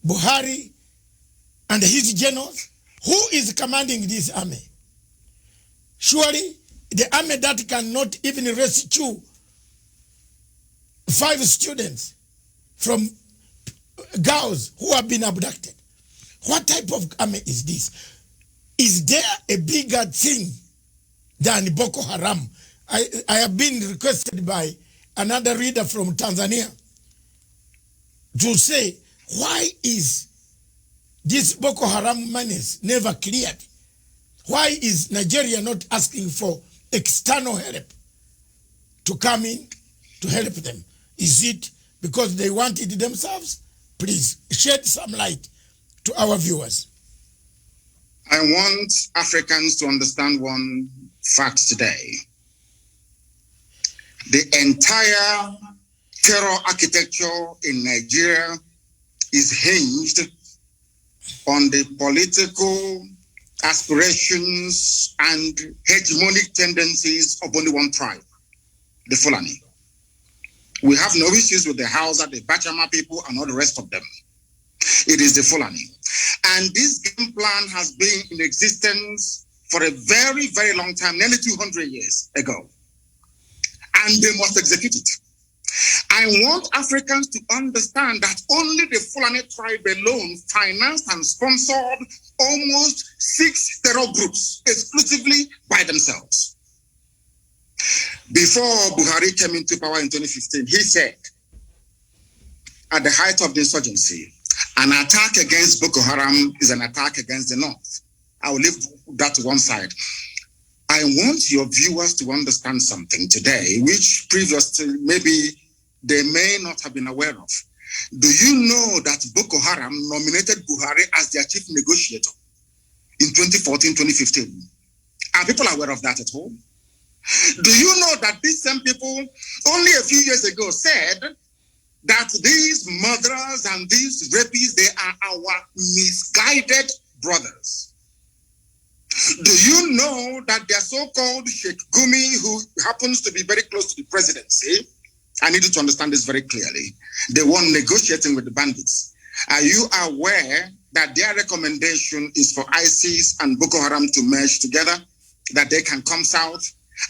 Buhari, and his generals? Who is commanding this army? Surely the army that cannot even rescue 5 students from girls who have been abducted. What type of army is this? Is there a bigger thing than Boko Haram? I have been requested by another reader from Tanzania to say, why is this Boko Haram menace never cleared? Why is Nigeria not asking for external help to come in to help them? Is it because they want it themselves? Please shed some light to our viewers. I want Africans to understand one fact today. The entire terror architecture in Nigeria is hinged on the political aspirations and hegemonic tendencies of only one tribe, the Fulani. We have no issues with the Hausa, the Bachama people, and all the rest of them. It is the Fulani. And this game plan has been in existence for a very, very long time, nearly 200 years ago. And they must execute it. I want Africans to understand that only the Fulani tribe alone financed and sponsored almost 6 terror groups exclusively by themselves. Before Buhari came into power in 2015, he said, at the height of the insurgency, an attack against Boko Haram is an attack against the North. I will leave that to one side. I want your viewers to understand something today, which previously maybe they may not have been aware of. Do you know that Boko Haram nominated Buhari as their chief negotiator in 2014-2015? Are people aware of that at all? Do you know that these same people only a few years ago said that these murderers and these rapists, they are our misguided brothers? Do you know that their so-called Sheikh Gumi, who happens to be very close to the presidency, I need you to understand this very clearly, the one negotiating with the bandits, are you aware that their recommendation is for ISIS and Boko Haram to merge together, that they can come south?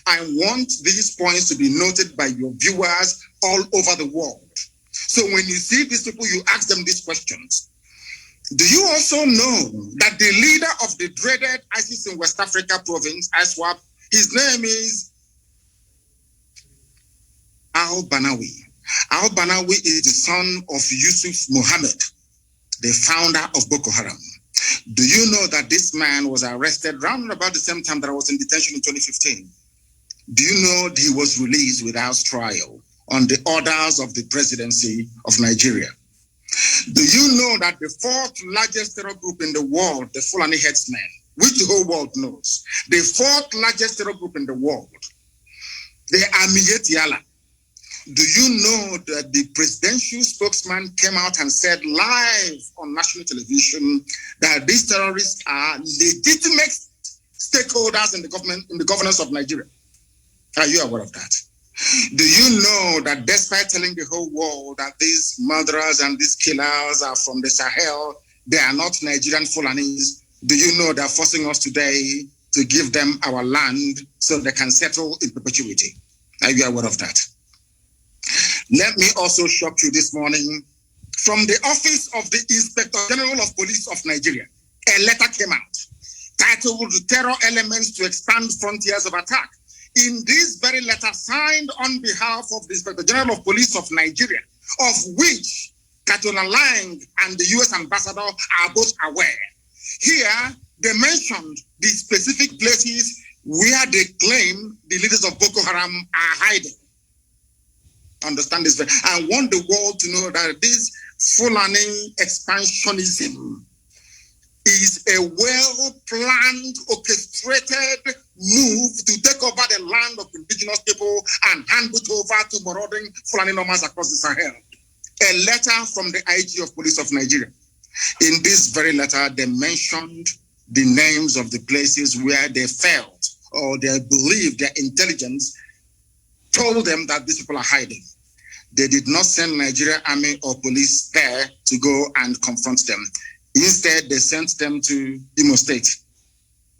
I want these points to be noted by your viewers all over the world. So when you see these people, you ask them these questions. Do you also know that the leader of the dreaded ISIS in West Africa province, ISWAP, his name is Al-Banawi. Al-Banawi is the son of Yusuf Mohammed, the founder of Boko Haram. Do you know that this man was arrested around about the same time that I was in detention in 2015? Do you know that he was released without trial on the orders of the presidency of Nigeria? Do you know that the 4th largest terror group in the world, the Fulani headsmen, which the whole world knows, the 4th largest terror group in the world, they are Miyetiala. Do you know that the presidential spokesman came out and said live on national television that these terrorists are legitimate stakeholders in the government, in the governance of Nigeria? Are you aware of that? Do you know that despite telling the whole world that these murderers and these killers are from the Sahel, they are not Nigerian Fulanis? Do you know they're forcing us today to give them our land so they can settle in perpetuity? Are you aware of that? Let me also shock you this morning. From the office of the Inspector General of Police of Nigeria, a letter came out titled Terror Elements to Expand Frontiers of Attack. In this very letter signed on behalf of the Inspector General of Police of Nigeria, of which Katona Lang and the US Ambassador are both aware. Here, they mentioned the specific places where they claim the leaders of Boko Haram are hiding. Understand this. I want the world to know that this Fulani expansionism is a well-planned, orchestrated move to take over the land of indigenous people and hand it over to marauding Fulani nomads across the Sahel. A letter from the IG of Police of Nigeria. In this very letter, they mentioned the names of the places where they felt or they believed their intelligence told them that these people are hiding. They did not send Nigeria army or police there to go and confront them. Instead, they sent them to Imo State.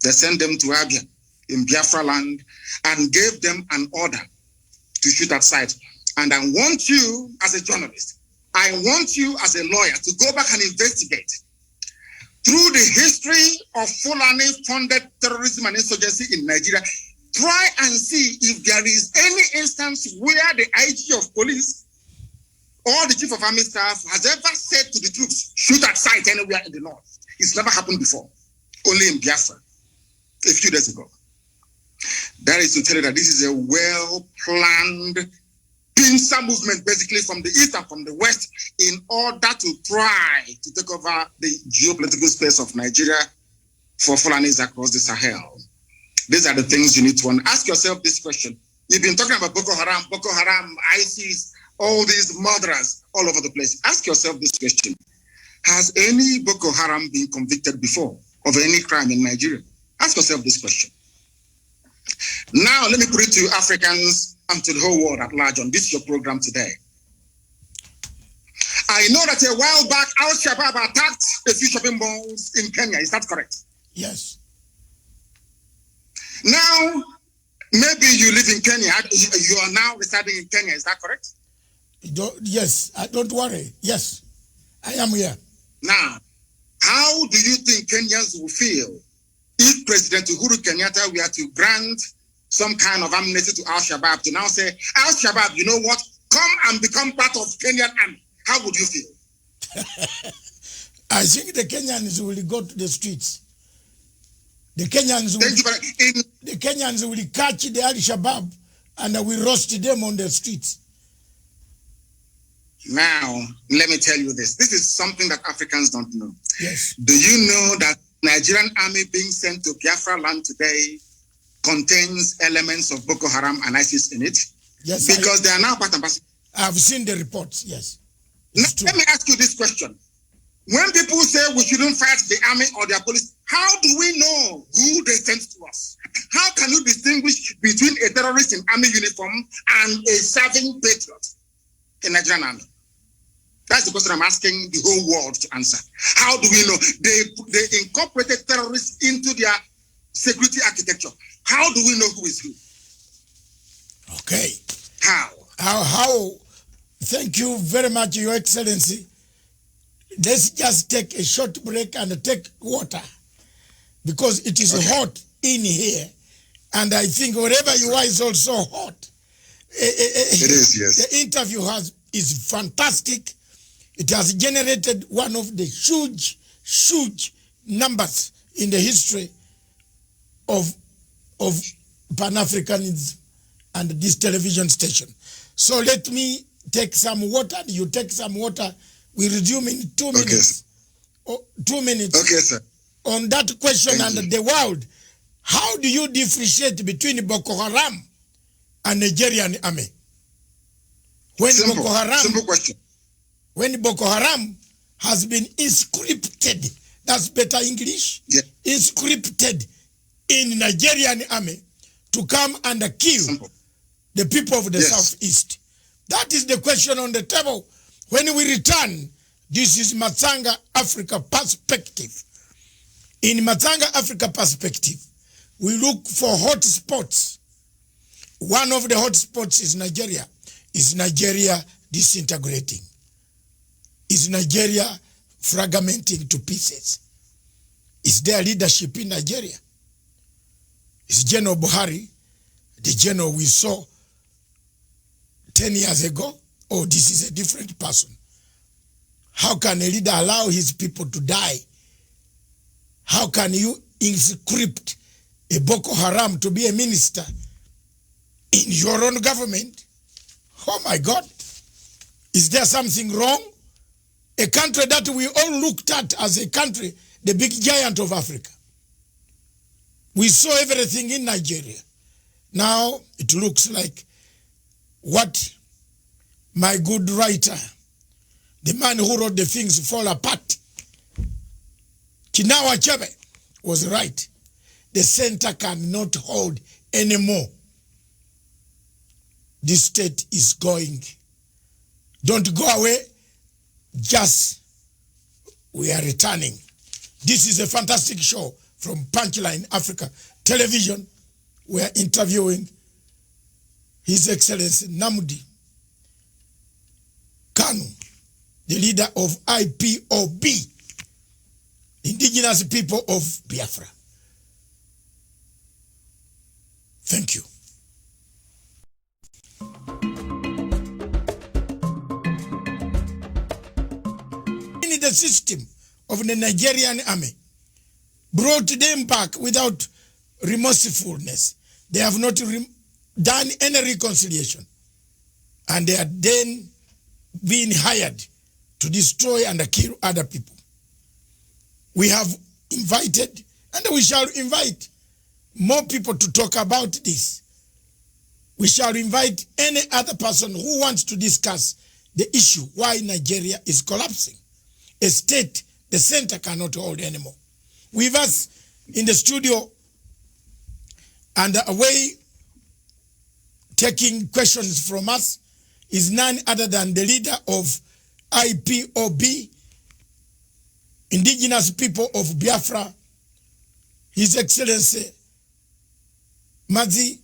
They sent them to Abia in Biafra land and gave them an order to shoot at sight. And I want you as a journalist, I want you as a lawyer to go back and investigate through the history of Fulani-funded terrorism and insurgency in Nigeria. Try and see if there is any instance where the IG of police or the chief of army staff has ever said to the troops, shoot at sight anywhere in the north. It's never happened before, only in Biafra a few days ago. That is to tell you that this is a well-planned pincer movement, basically from the east and from the west, in order to try to take over the geopolitical space of Nigeria for Fulanis across the Sahel. These are the things you need to ask yourself this question. You've been talking about Boko Haram, ISIS, all these murderers all over the place. Ask yourself this question. Has any Boko Haram been convicted before of any crime in Nigeria? Ask yourself this question. Now, let me put it to Africans and to the whole world at large on this your program today. I know that a while back, Al-Shabaab attacked a few shopping malls in Kenya. Is that correct? Yes. Now, maybe you live in Kenya. You are now residing in Kenya. Is that correct? Yes. Don't worry. Yes, I am here. Now, how do you think Kenyans will feel if President Uhuru Kenyatta were to grant some kind of amnesty to Al-Shabaab to now say, Al-Shabaab, you know what? Come and become part of Kenyan army. How would you feel? I think the Kenyans will go to the streets. The Kenyans will catch the Al-Shabaab and will roast them on the streets. Now, let me tell you this. This is something that Africans don't know. Yes. Do you know that Nigerian army being sent to Biafra land today contains elements of Boko Haram and ISIS in it? Yes. Because they are now part and parcel. I've seen the reports, yes. Now, let me ask you this question. When people say we shouldn't fight the army or their police, how do we know who they sent to us? How can you distinguish between a terrorist in army uniform and a serving patriot in Nigerian army? That's the question I'm asking the whole world to answer. How do we know? They incorporated terrorists into their security architecture. How do we know who is who? Okay. How? Thank you very much, Your Excellency. Let's just take a short break and take water because it is hot in here. And I think wherever you are is also hot. It is, yes. The interview is fantastic. It has generated one of the huge numbers in the history of Pan-Africanism and this television station. So let me take some water. You take some water. We resume in 2 minutes. Okay, 2 minutes. Okay, sir. On that question Thank you. the world, how do you differentiate between Boko Haram and Nigerian army? When Simple question. When Boko Haram has been inscripted, that's better English, inscripted in Nigerian army to come and kill the people of the Southeast. That is the question on the table. When we return, this is Matsanga Africa perspective. In Matsanga Africa perspective, we look for hot spots. One of the hot spots is Nigeria. Is Nigeria disintegrating? Is Nigeria fragmenting to pieces? Is there leadership in Nigeria? Is General Buhari the general we saw 10 years ago? Oh, this is a different person. How can a leader allow his people to die? How can you inscript a Boko Haram to be a minister in your own government? Oh my God. Is there something wrong? A country that we all looked at as a country, the big giant of Africa. We saw everything in Nigeria. Now it looks like what my good writer, the man who wrote the things fall apart, Chinua Achebe, was right. The center cannot hold anymore. This state is going. Don't go away. Just we are returning. This is a fantastic show from Punchline Africa Television. We are interviewing His Excellency Nnamdi Kanu, the leader of IPOB, Indigenous People of Biafra. Thank you. In the system of the Nigerian army brought them back without remorsefulness. They have not done any reconciliation. and they are then being hired to destroy and kill other people. We have invited, and we shall invite more people to talk about this. We shall invite any other person who wants to discuss the issue why Nigeria is collapsing. A state the center cannot hold anymore. With us in the studio and away taking questions from us is none other than the leader of IPOB, Indigenous People of Biafra, His Excellency Mazi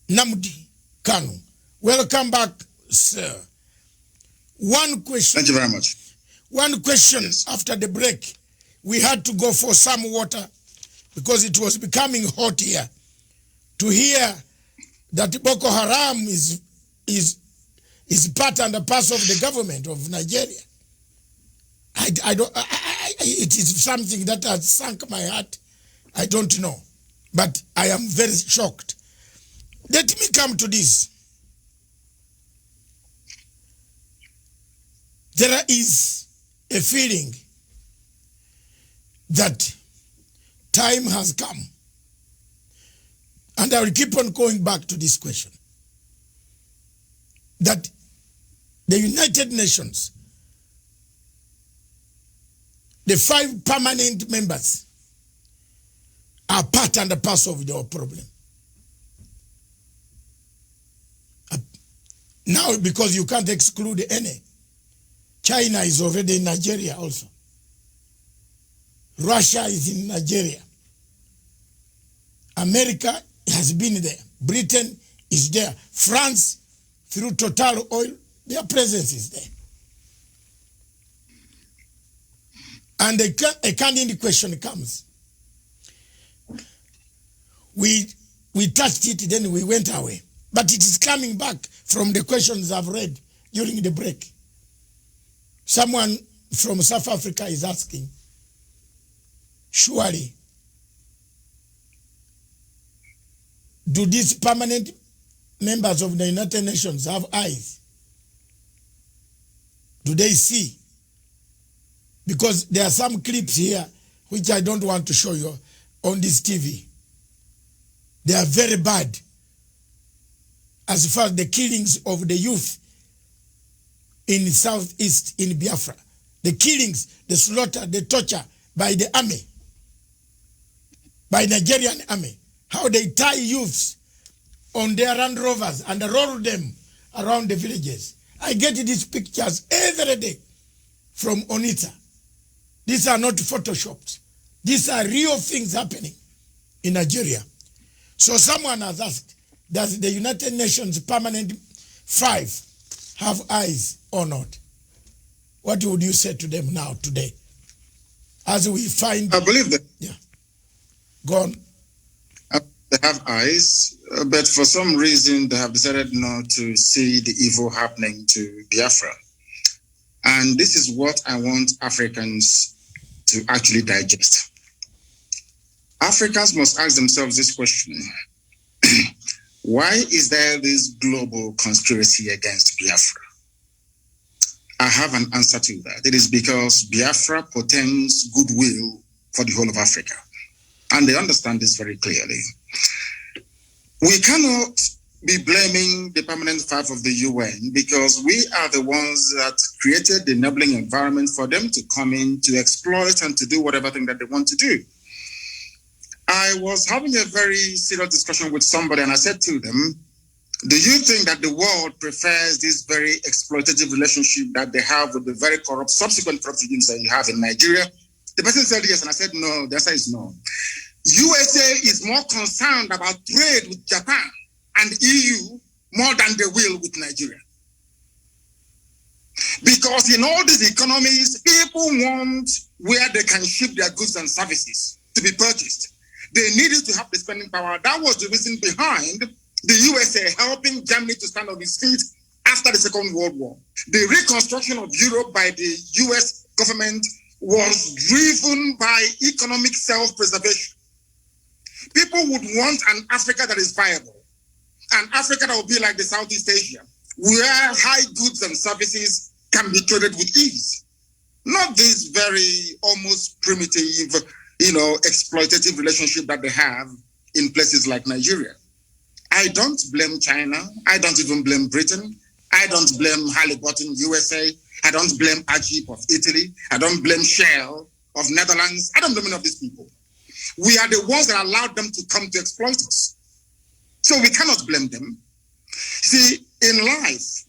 Nnamdi Kanu. Welcome back, sir. One question. Thank you very much. One question after the break. We had to go for some water because it was becoming hot here. To hear that Boko Haram is part and a parcel of the government of Nigeria. It is something that has sunk my heart. I don't know. But I am very shocked. Let me come to this. There is a feeling that time has come. And I will keep on going back to this question. That the United Nations, the 5 permanent members, are part and a parcel of our problem. Now, because you can't exclude any, China is already in Nigeria also. Russia is in Nigeria. America has been there. Britain is there. France, through Total Oil, their presence is there. And a candid question comes. We touched it, then we went away. But it is coming back from the questions I've read during the break. Someone from South Africa is asking, surely, do these permanent members of the United Nations have eyes? Do they see? Because there are some clips here which I don't want to show you on this TV. They are very bad as far as the killings of the youth in Southeast in Biafra. The killings, the slaughter, the torture by the army, by Nigerian army. How they tie youths on their Land Rovers and roll them around the villages. I get these pictures every day from Onitsha. These are not photoshopped. These are real things happening in Nigeria. So someone has asked, does the United Nations permanent 5 have eyes or not? What would you say to them now, today? As we find... I believe that. Yeah. Go on. They have eyes, but for some reason they have decided not to see the evil happening to Biafra. And this is what I want Africans to actually digest. Africans must ask themselves this question. Why is there this global conspiracy against Biafra? I have an answer to that. It is because Biafra portends goodwill for the whole of Africa. And they understand this very clearly. We cannot be blaming the permanent 5 of the UN because we are the ones that created the enabling environment for them to come in, to exploit and to do whatever thing that they want to do. I was having a very serious discussion with somebody and I said to them, do you think that the world prefers this very exploitative relationship that they have with the very corrupt, subsequent corrupt regimes that you have in Nigeria? The person said yes, and I said no. The answer is no. USA is more concerned about trade with Japan and EU more than they will with Nigeria. Because in all these economies, people want where they can ship their goods and services to be purchased. They needed to have the spending power. That was the reason behind the USA helping Germany to stand on its feet after the Second World War. The reconstruction of Europe by the US government was driven by economic self-preservation. People would want an Africa that is viable, an Africa that will be like the Southeast Asia, where high goods and services can be traded with ease. Not this very almost primitive, exploitative relationship that they have in places like Nigeria. I don't blame China. I don't even blame Britain. I don't blame Halliburton, USA. I don't blame Ajib of Italy. I don't blame Shell of Netherlands. I don't blame any of these people. We are the ones that allowed them to come to exploit us. So we cannot blame them. See, in life,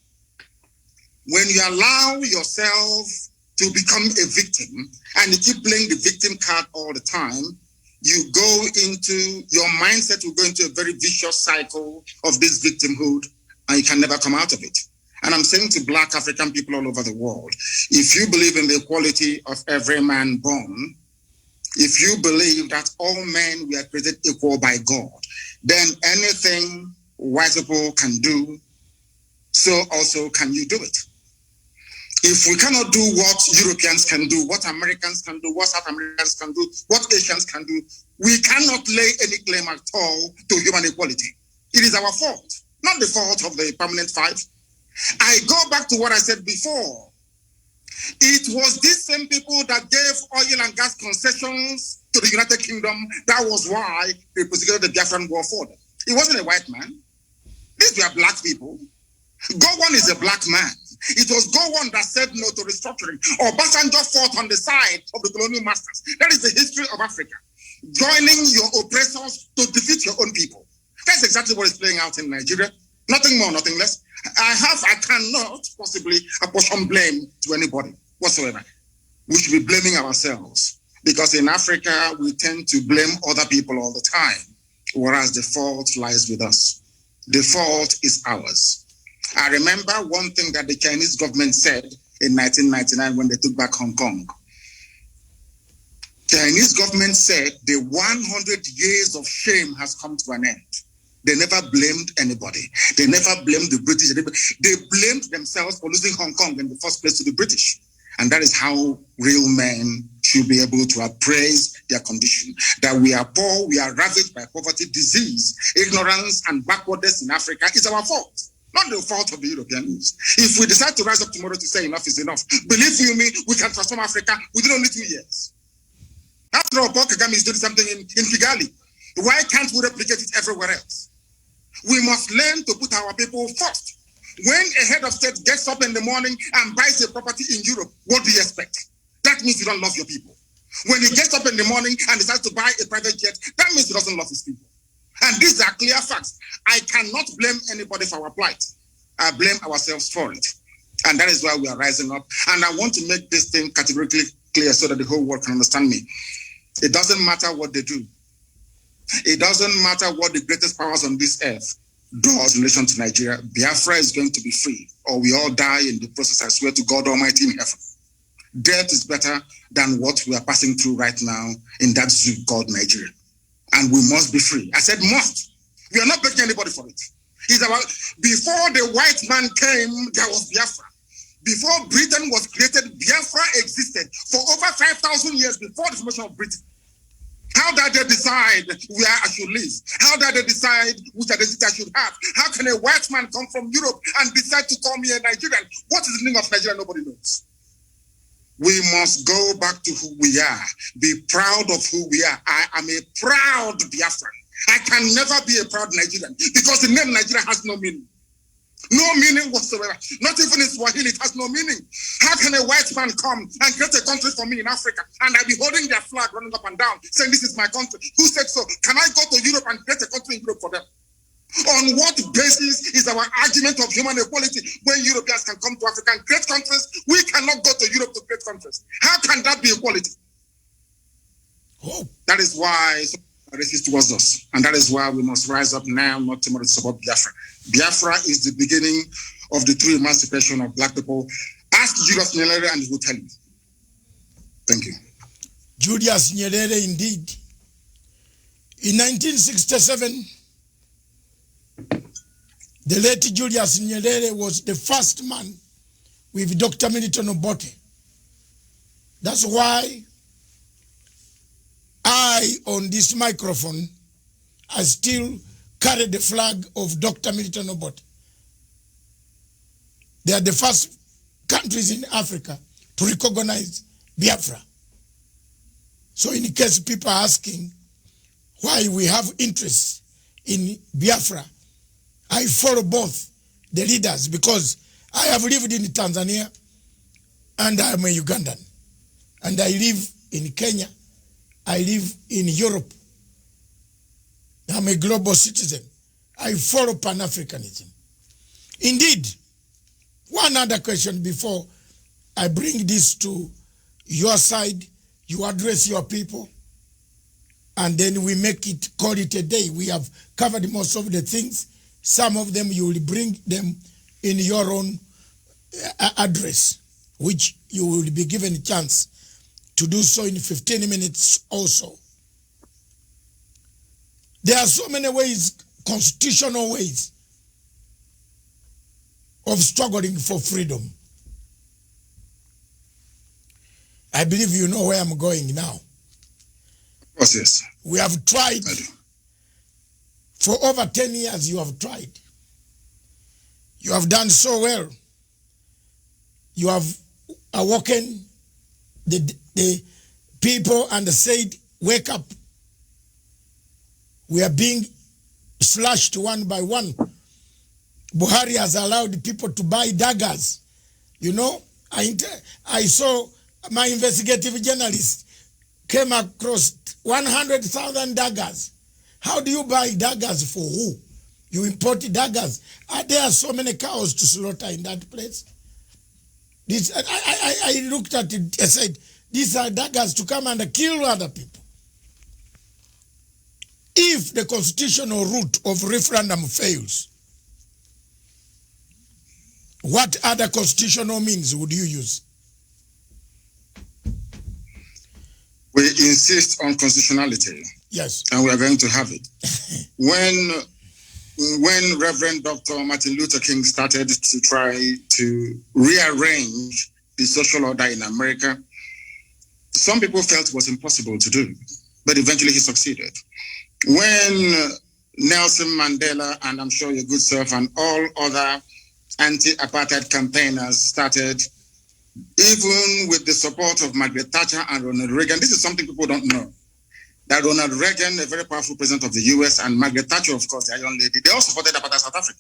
when you allow yourself to become a victim and you keep playing the victim card all the time, your mindset will go into a very vicious cycle of this victimhood, and you can never come out of it. And I'm saying to Black African people all over the world, if you believe in the equality of every man born, if you believe that all men were created equal by God, then anything white people can do, so also can you do it. If we cannot do what Europeans can do, what Americans can do, what South Americans can do, what Asians can do, we cannot lay any claim at all to human equality. It is our fault, not the fault of the permanent five. I go back to what I said before. It was these same people that gave oil and gas concessions to the United Kingdom. That was why they prosecuted the Biafran war for them. It wasn't a white man. These were black people. Gowon is a black man. It was Gowon that said no to restructuring. Obasanjo fought on the side of the colonial masters. That is the history of Africa. Joining your oppressors to defeat your own people. That's exactly what is playing out in Nigeria. Nothing more, nothing less. I cannot possibly apportion blame to anybody whatsoever. We should be blaming ourselves, because in Africa, we tend to blame other people all the time, whereas the fault lies with us. The fault is ours. I remember one thing that the Chinese government said in 1999 when they took back Hong Kong. Chinese government said the 100 years of shame has come to an end. They never blamed anybody. They never blamed the British. They blamed themselves for losing Hong Kong in the first place to the British. And that is how real men should be able to appraise their condition. That we are poor, we are ravaged by poverty, disease, ignorance, and backwardness in Africa is our fault. Not the fault of the Europeans. If we decide to rise up tomorrow to say enough is enough, believe you me, we can transform Africa within only 2 years. After all, Paul Kagame is doing something in Kigali. Why can't we replicate it everywhere else? We must learn to put our people first. When a head of state gets up in the morning and buys a property in Europe, what do you expect? That means you don't love your people. When he gets up in the morning and decides to buy a private jet, that means he doesn't love his people. And these are clear facts. I cannot blame anybody for our plight. I blame ourselves for it. And that is why we are rising up. And I want to make this thing categorically clear so that the whole world can understand me. It doesn't matter what they do. It doesn't matter what the greatest powers on this earth does in relation to Nigeria. Biafra is going to be free, or we all die in the process. I swear to God Almighty in heaven. Death is better than what we are passing through right now in that zoo called Nigeria. And we must be free. I said must. We are not begging anybody for it. Before the white man came, there was Biafra. Before Britain was created, Biafra existed for over 5,000 years before the formation of Britain. How did they decide where I should live? How did they decide which identity I should have? How can a white man come from Europe and decide to call me a Nigerian? What is the meaning of Nigeria? Nobody knows. We must go back to who we are. Be proud of who we are. I am a proud Biafran. I can never be a proud Nigerian because the name Nigeria has no meaning. No meaning whatsoever. Not even in Swahili, it has no meaning. How can a white man come and create a country for me in Africa and I be holding their flag running up and down saying this is my country? Who said so? Can I go to Europe and create a country in Europe for them? On what basis is our argument of human equality when Europeans can come to Africa and create countries? We cannot go to Europe to create countries. How can that be equality? Oh. That is why racist towards us. And that is why we must rise up now, not tomorrow, to support Biafra. Biafra is the beginning of the true emancipation of black people. Ask Julius Nyerere and he will tell you. Thank you. Julius Nyerere, indeed. In 1967, the late Julius Nyerere was the first man with Dr. Milton Obote. That's why I, on this microphone, I still carry the flag of Dr. Milton Obote. They are the first countries in Africa to recognize Biafra. So in case people are asking why we have interest in Biafra, I follow both the leaders because I have lived in Tanzania and I am a Ugandan. And I live in Kenya. I live in Europe. I'm a global citizen. I follow Pan-Africanism. Indeed, one other question before I bring this to your side, you address your people, and then we make it, call it a day. We have covered most of the things. Some of them you will bring them in your own address, which you will be given a chance to do so in 15 minutes also. There are so many ways, constitutional ways, of struggling for freedom. I believe you know where I'm going now. Of course, yes. We have tried. For over 10 years, you have tried. You have done so well. You have awoken the people and said, wake up. We are being slashed one by one. Buhari has allowed people to buy daggers. You know, I saw my investigative journalist came across 100,000 daggers. How do you buy daggers for who? You import daggers. Are there so many cows to slaughter in that place? I looked at it and said, these are daggers to come and kill other people. If the constitutional route of referendum fails, what other constitutional means would you use? We insist on constitutionality. Yes. And we are going to have it. When Reverend Dr. Martin Luther King started to try to rearrange the social order in America, some people felt it was impossible to do, but eventually he succeeded. When Nelson Mandela, and I'm sure your good self, and all other anti-apartheid campaigners started, even with the support of Margaret Thatcher and Ronald Reagan, this is something people don't know, that Ronald Reagan, a very powerful president of the US, and Margaret Thatcher, of course, the young lady, they all supported apartheid South Africa.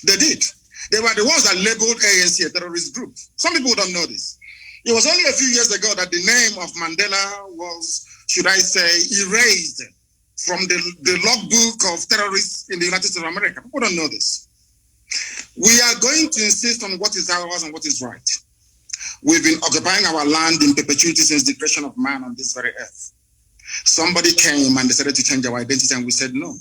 They did. They were the ones that labeled ANC a terrorist group. Some people don't know this. It was only a few years ago that the name of Mandela was, should I say, erased from the logbook of terrorists in the United States of America. People don't know this. We are going to insist on what is ours and what is right. We've been occupying our land in perpetuity since the creation of man on this very earth. Somebody came and decided to change our identity, and we said no.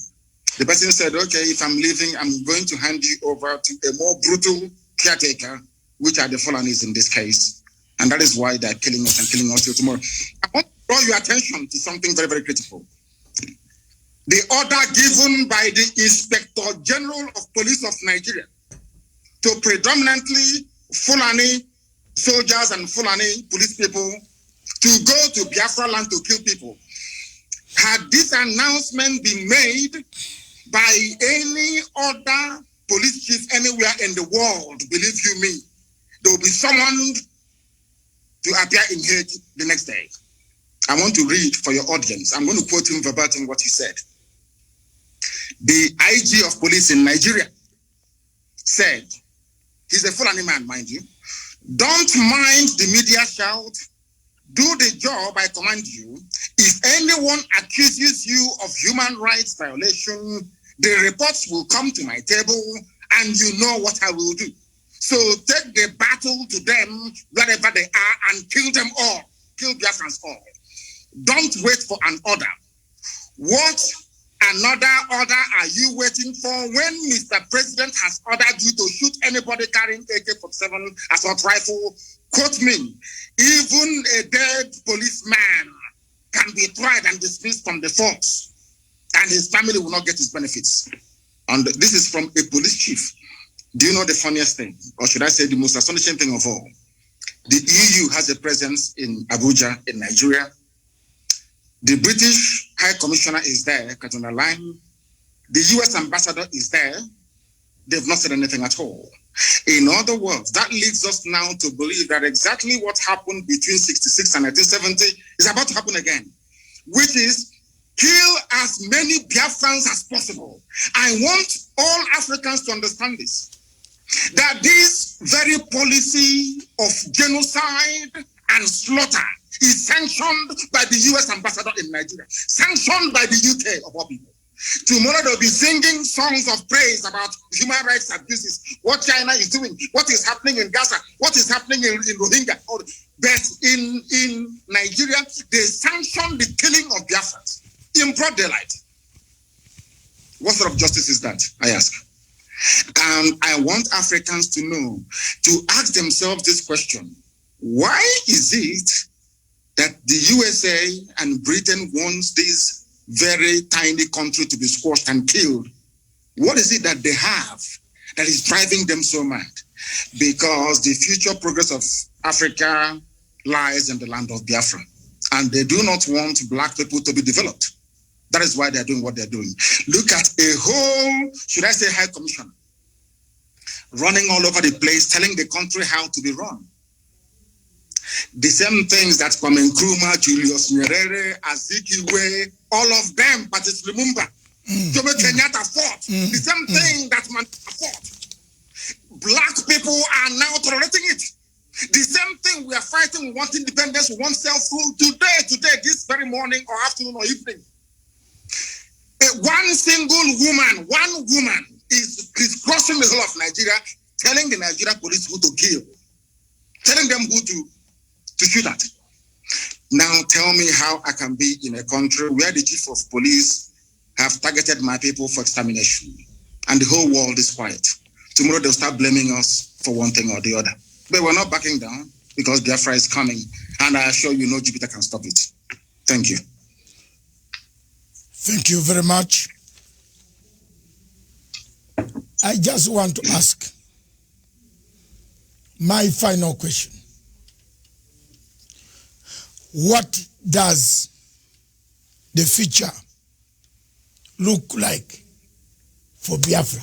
The person said, okay, if I'm leaving, I'm going to hand you over to a more brutal caretaker, which are the Fulanis in this case. And that is why they're killing us and killing us till tomorrow. I want to draw your attention to something very, very critical. The order given by the Inspector General of Police of Nigeria to predominantly Fulani soldiers and Fulani police people to go to Biafra land to kill people. Had this announcement been made by any other police chief anywhere in the world, believe you me, there will be someone to appear in hate the next day. I want to read for your audience. I'm going to quote him verbatim what he said. The IG of police in Nigeria said, he's a Fulani man, mind you, don't mind the media shout, do the job I command you. If anyone accuses you of human rights violation, the reports will come to my table and you know what I will do. So take the battle to them wherever they are and kill them all. Kill Biafrans all. Don't wait for an order. What another order are you waiting for when Mr. President has ordered you to shoot anybody carrying AK-47 assault rifle? Quote me, even a dead policeman can be tried and dismissed from the force, and his family will not get his benefits. And this is from a police chief. Do you know the funniest thing, or should I say the most astonishing thing of all? The EU has a presence in Abuja, in Nigeria. The British High Commissioner is there, Katuna Line. The US ambassador is there. They've not said anything at all. In other words, that leads us now to believe that exactly what happened between 66 and 1970 is about to happen again, which is kill as many Biafrans as possible. I want all Africans to understand this, that this very policy of genocide and slaughter is sanctioned by the US ambassador in Nigeria, sanctioned by the UK of all people. Tomorrow they'll be singing songs of praise about human rights abuses, what China is doing, what is happening in Gaza, what is happening in Rohingya. But in Nigeria, they sanction the killing of Biafrans in broad daylight. What sort of justice is that, I ask? And I want Africans to know, to ask themselves this question: why is it that the USA and Britain wants this very tiny country to be squashed and killed? What is it that they have that is driving them so mad? Because the future progress of Africa lies in the land of Biafra, and they do not want black people to be developed. That is why they're doing what they're doing. Look at a whole, should I say, high commissioner running all over the place, telling the country how to be run. The same things that Kwame Nkrumah, Julius Nyerere, Azikiwe, all of them, Patrice Lumumba, Jomo Kenyatta fought. The same thing that Mandela fought. Black people are now tolerating it. The same thing we are fighting. We want independence, we want self-rule today, this very morning or afternoon or evening. One woman is crossing the whole of Nigeria, telling the Nigerian police who to kill, telling them who to shoot at. Now tell me how I can be in a country where the chief of police have targeted my people for extermination and the whole world is quiet. Tomorrow they'll start blaming us for one thing or the other. But we're not backing down because Biafra is coming, and I assure you no Jupiter can stop it. Thank you. Thank you very much. I just want to ask my final question. What does the future look like for Biafra?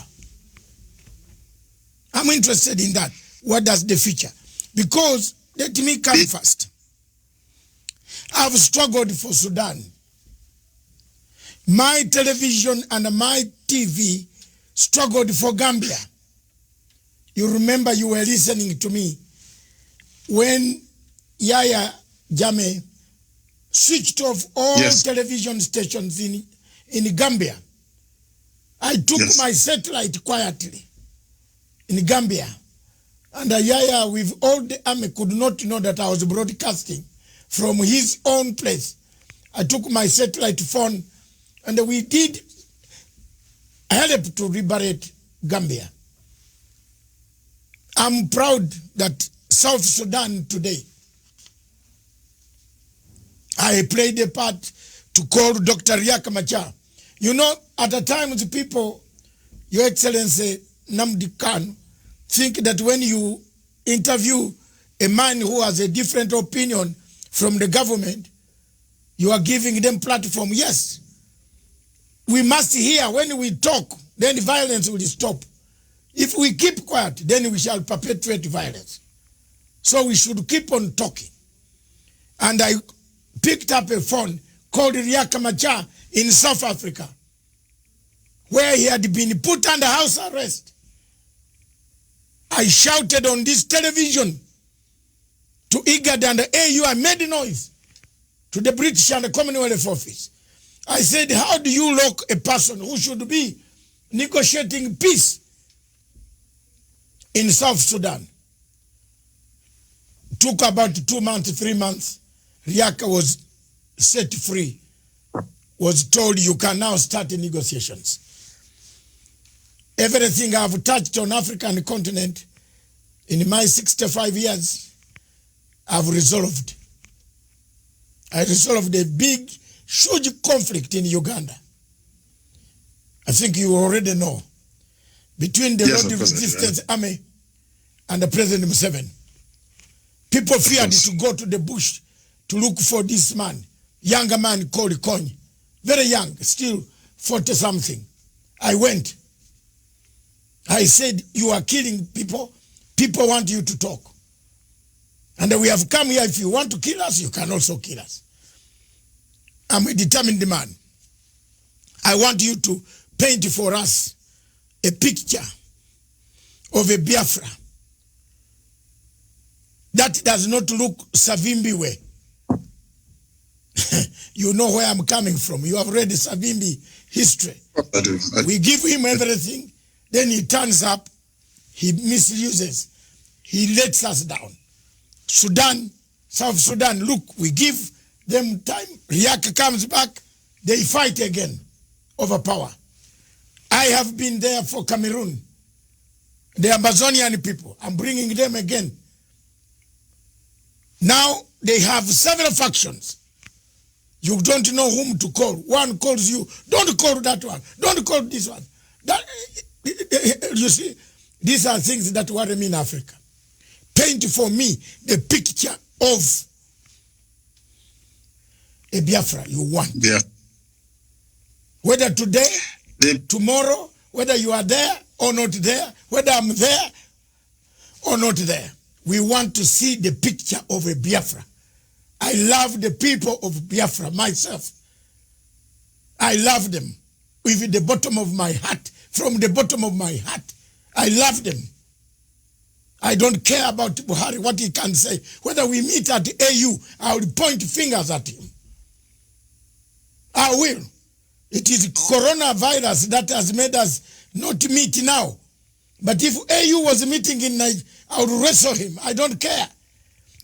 I'm interested in that. What does the future? Because let me come first. I've struggled for Sudan. My television and my TV struggled for Gambia. You remember you were listening to me when Yaya Jammeh switched off all television stations in Gambia. I took my satellite quietly in Gambia. And Yaya, with all the army, could not know that I was broadcasting from his own place. I took my satellite phone and we did help to liberate Gambia. I'm proud that South Sudan today, I played a part to call Dr. Riek Machar. You know, at the time, the people, Your Excellency Nnamdi Kanu, think that when you interview a man who has a different opinion from the government, you are giving them platform. Yes. We must hear. When we talk, then the violence will stop. If we keep quiet, then we shall perpetuate violence. So we should keep on talking. And I picked up a phone called Riek Machar in South Africa, where he had been put under house arrest. I shouted on this television to IGAD and the AU. I made noise to the British and the Commonwealth office. I said, how do you lock a person who should be negotiating peace in South Sudan? Took about 2 months, 3 months. Riek was set free, was told you can now start the negotiations. Everything I've touched on African continent in my 65 years, I've resolved. I resolved a big, huge conflict in Uganda. I think you already know. Between the Lord Resistance Army and the President Museveni. People feared to go to the bush to look for this man, younger man called Kony. Very young, still 40-something. I went. I said, you are killing people. People want you to talk. And we have come here. If you want to kill us, you can also kill us. I'm a determined man. I want you to paint for us a picture of a Biafra that does not look Savimbi way. You know where I'm coming from. You have read the Savimbi history. I do. We give him everything, then he turns up, he misuses, he lets us down. Sudan, South Sudan, look, we give them time, Riak comes back, they fight again over power. I have been there for Cameroon, the Amazonian people. I'm bringing them again. Now they have several factions. You don't know whom to call. One calls you, don't call that one, don't call this one. That, you see, these are things that worry me in Africa. Paint for me the picture of a Biafra you want. Yeah. Whether today, tomorrow, whether you are there or not there, whether I'm there or not there, we want to see the picture of a Biafra. I love the people of Biafra myself. I love them with the bottom of my heart. From the bottom of my heart, I love them. I don't care about Buhari, what he can say. Whether we meet at AU, I will point fingers at him. I will. It is coronavirus that has made us not meet now. But if AU was meeting in Nigeria, I would wrestle him. I don't care.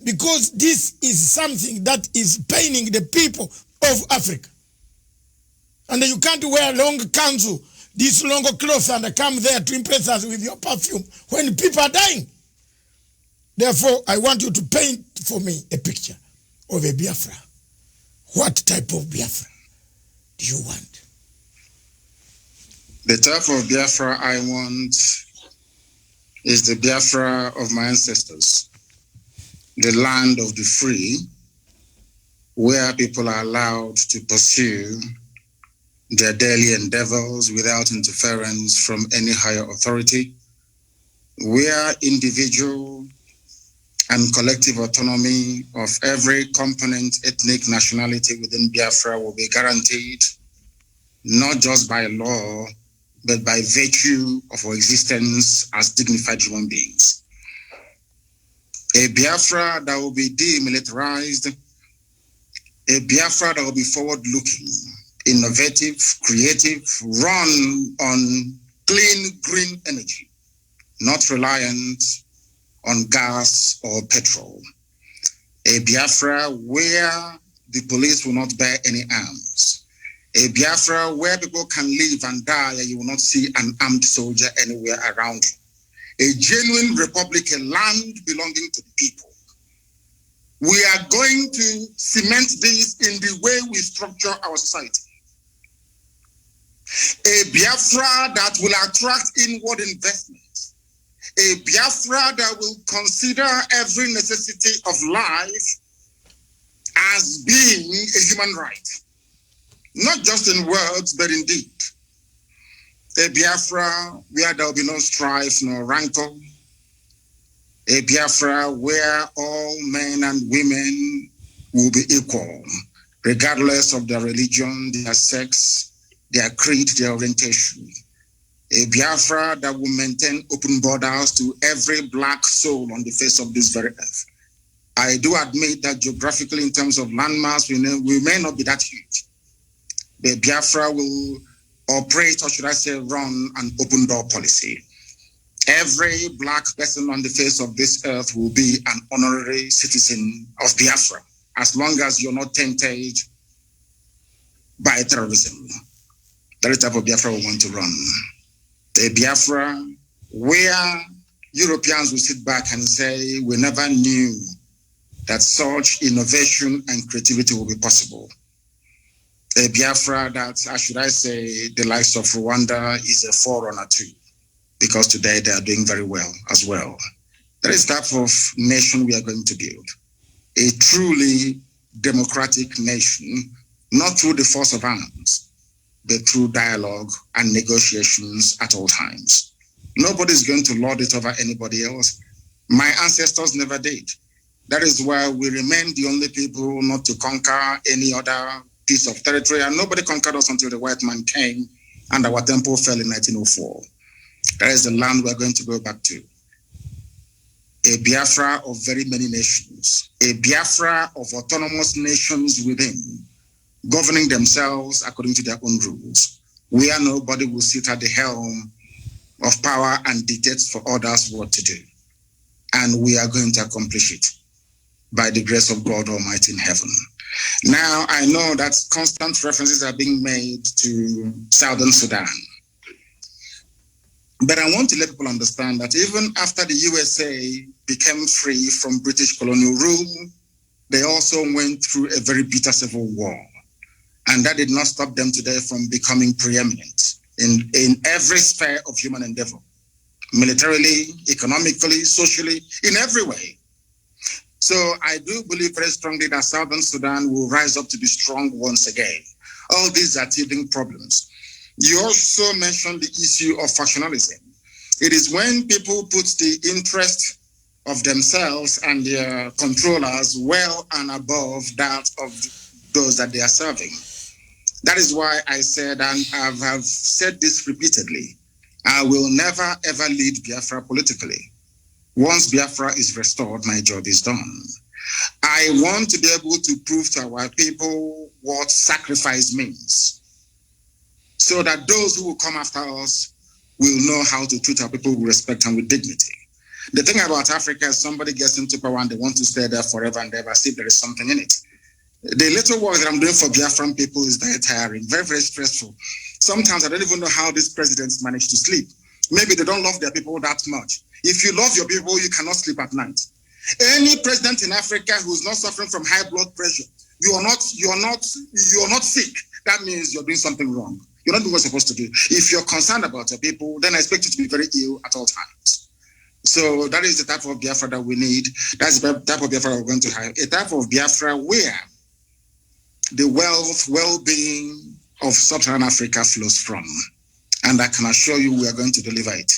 Because this is something that is paining the people of Africa. And you can't wear long kanzu, this long clothes, and come there to impress us with your perfume when people are dying. Therefore, I want you to paint for me a picture of a Biafra. What type of Biafra do you want? The type of Biafra I want is the Biafra of my ancestors, the land of the free, where people are allowed to pursue their daily endeavors without interference from any higher authority, where individual and collective autonomy of every component, ethnic, nationality within Biafra will be guaranteed, not just by law, but by virtue of our existence as dignified human beings. A Biafra that will be demilitarized, a Biafra that will be forward-looking, innovative, creative, run on clean, green energy, not reliant on gas or petrol. A Biafra where the police will not bear any arms. A Biafra where people can live and die and you will not see an armed soldier anywhere around you. A genuine republic, a land belonging to the people. We are going to cement this in the way we structure our society. A Biafra that will attract inward investment. A Biafra that will consider every necessity of life as being a human right. Not just in words, but in deed. A Biafra where there will be no strife, no rancor. A Biafra where all men and women will be equal, regardless of their religion, their sex, their creed, their orientation. A Biafra that will maintain open borders to every black soul on the face of this very earth. I do admit that geographically, in terms of landmass, we may not be that huge. The Biafra will operate, or should I say, run an open door policy. Every black person on the face of this earth will be an honorary citizen of Biafra, as long as you're not tainted by terrorism. That is the type of Biafra we want to run. A Biafra where Europeans will sit back and say, we never knew that such innovation and creativity will be possible. A Biafra that, should I say, the likes of Rwanda is a forerunner to, because today they are doing very well as well. That is the type of nation we are going to build. A truly democratic nation, not through the force of arms, but through dialogue and negotiations at all times. Nobody's going to lord it over anybody else. My ancestors never did. That is why we remain the only people not to conquer any other piece of territory, and nobody conquered us until the white man came and our temple fell in 1904. That is the land we're going to go back to. A Biafra of very many nations, a Biafra of autonomous nations within, governing themselves according to their own rules, where nobody will sit at the helm of power and dictate for others what to do. And we are going to accomplish it by the grace of God Almighty in heaven. Now, I know that constant references are being made to Southern Sudan. But I want to let people understand that even after the USA became free from British colonial rule, they also went through a very bitter civil war. And that did not stop them today from becoming preeminent in every sphere of human endeavor, militarily, economically, socially, in every way. So I do believe very strongly that Southern Sudan will rise up to be strong once again. All these are teething problems. You also mentioned the issue of factionalism. It is when people put the interest of themselves and their controllers well and above that of those that they are serving. That is why I said, and I have said this repeatedly, I will never ever lead Biafra politically. Once Biafra is restored, my job is done. I want to be able to prove to our people what sacrifice means, so that those who will come after us will know how to treat our people with respect and with dignity. The thing about Africa is somebody gets into power and they want to stay there forever and ever, see if there is something in it. The little work that I'm doing for Biafran people is very tiring, very, very stressful. Sometimes I don't even know how these presidents manage to sleep. Maybe they don't love their people that much. If you love your people, you cannot sleep at night. Any president in Africa who's not suffering from high blood pressure, you are not sick. That means you're doing something wrong. You're not doing what you're supposed to do. If you're concerned about your people, then I expect you to be very ill at all times. So that is the type of Biafra that we need. That's the type of Biafra we're going to have. A type of Biafra where the wealth, well-being of Sub-Saharan Africa flows from. And I can assure you we are going to deliver it.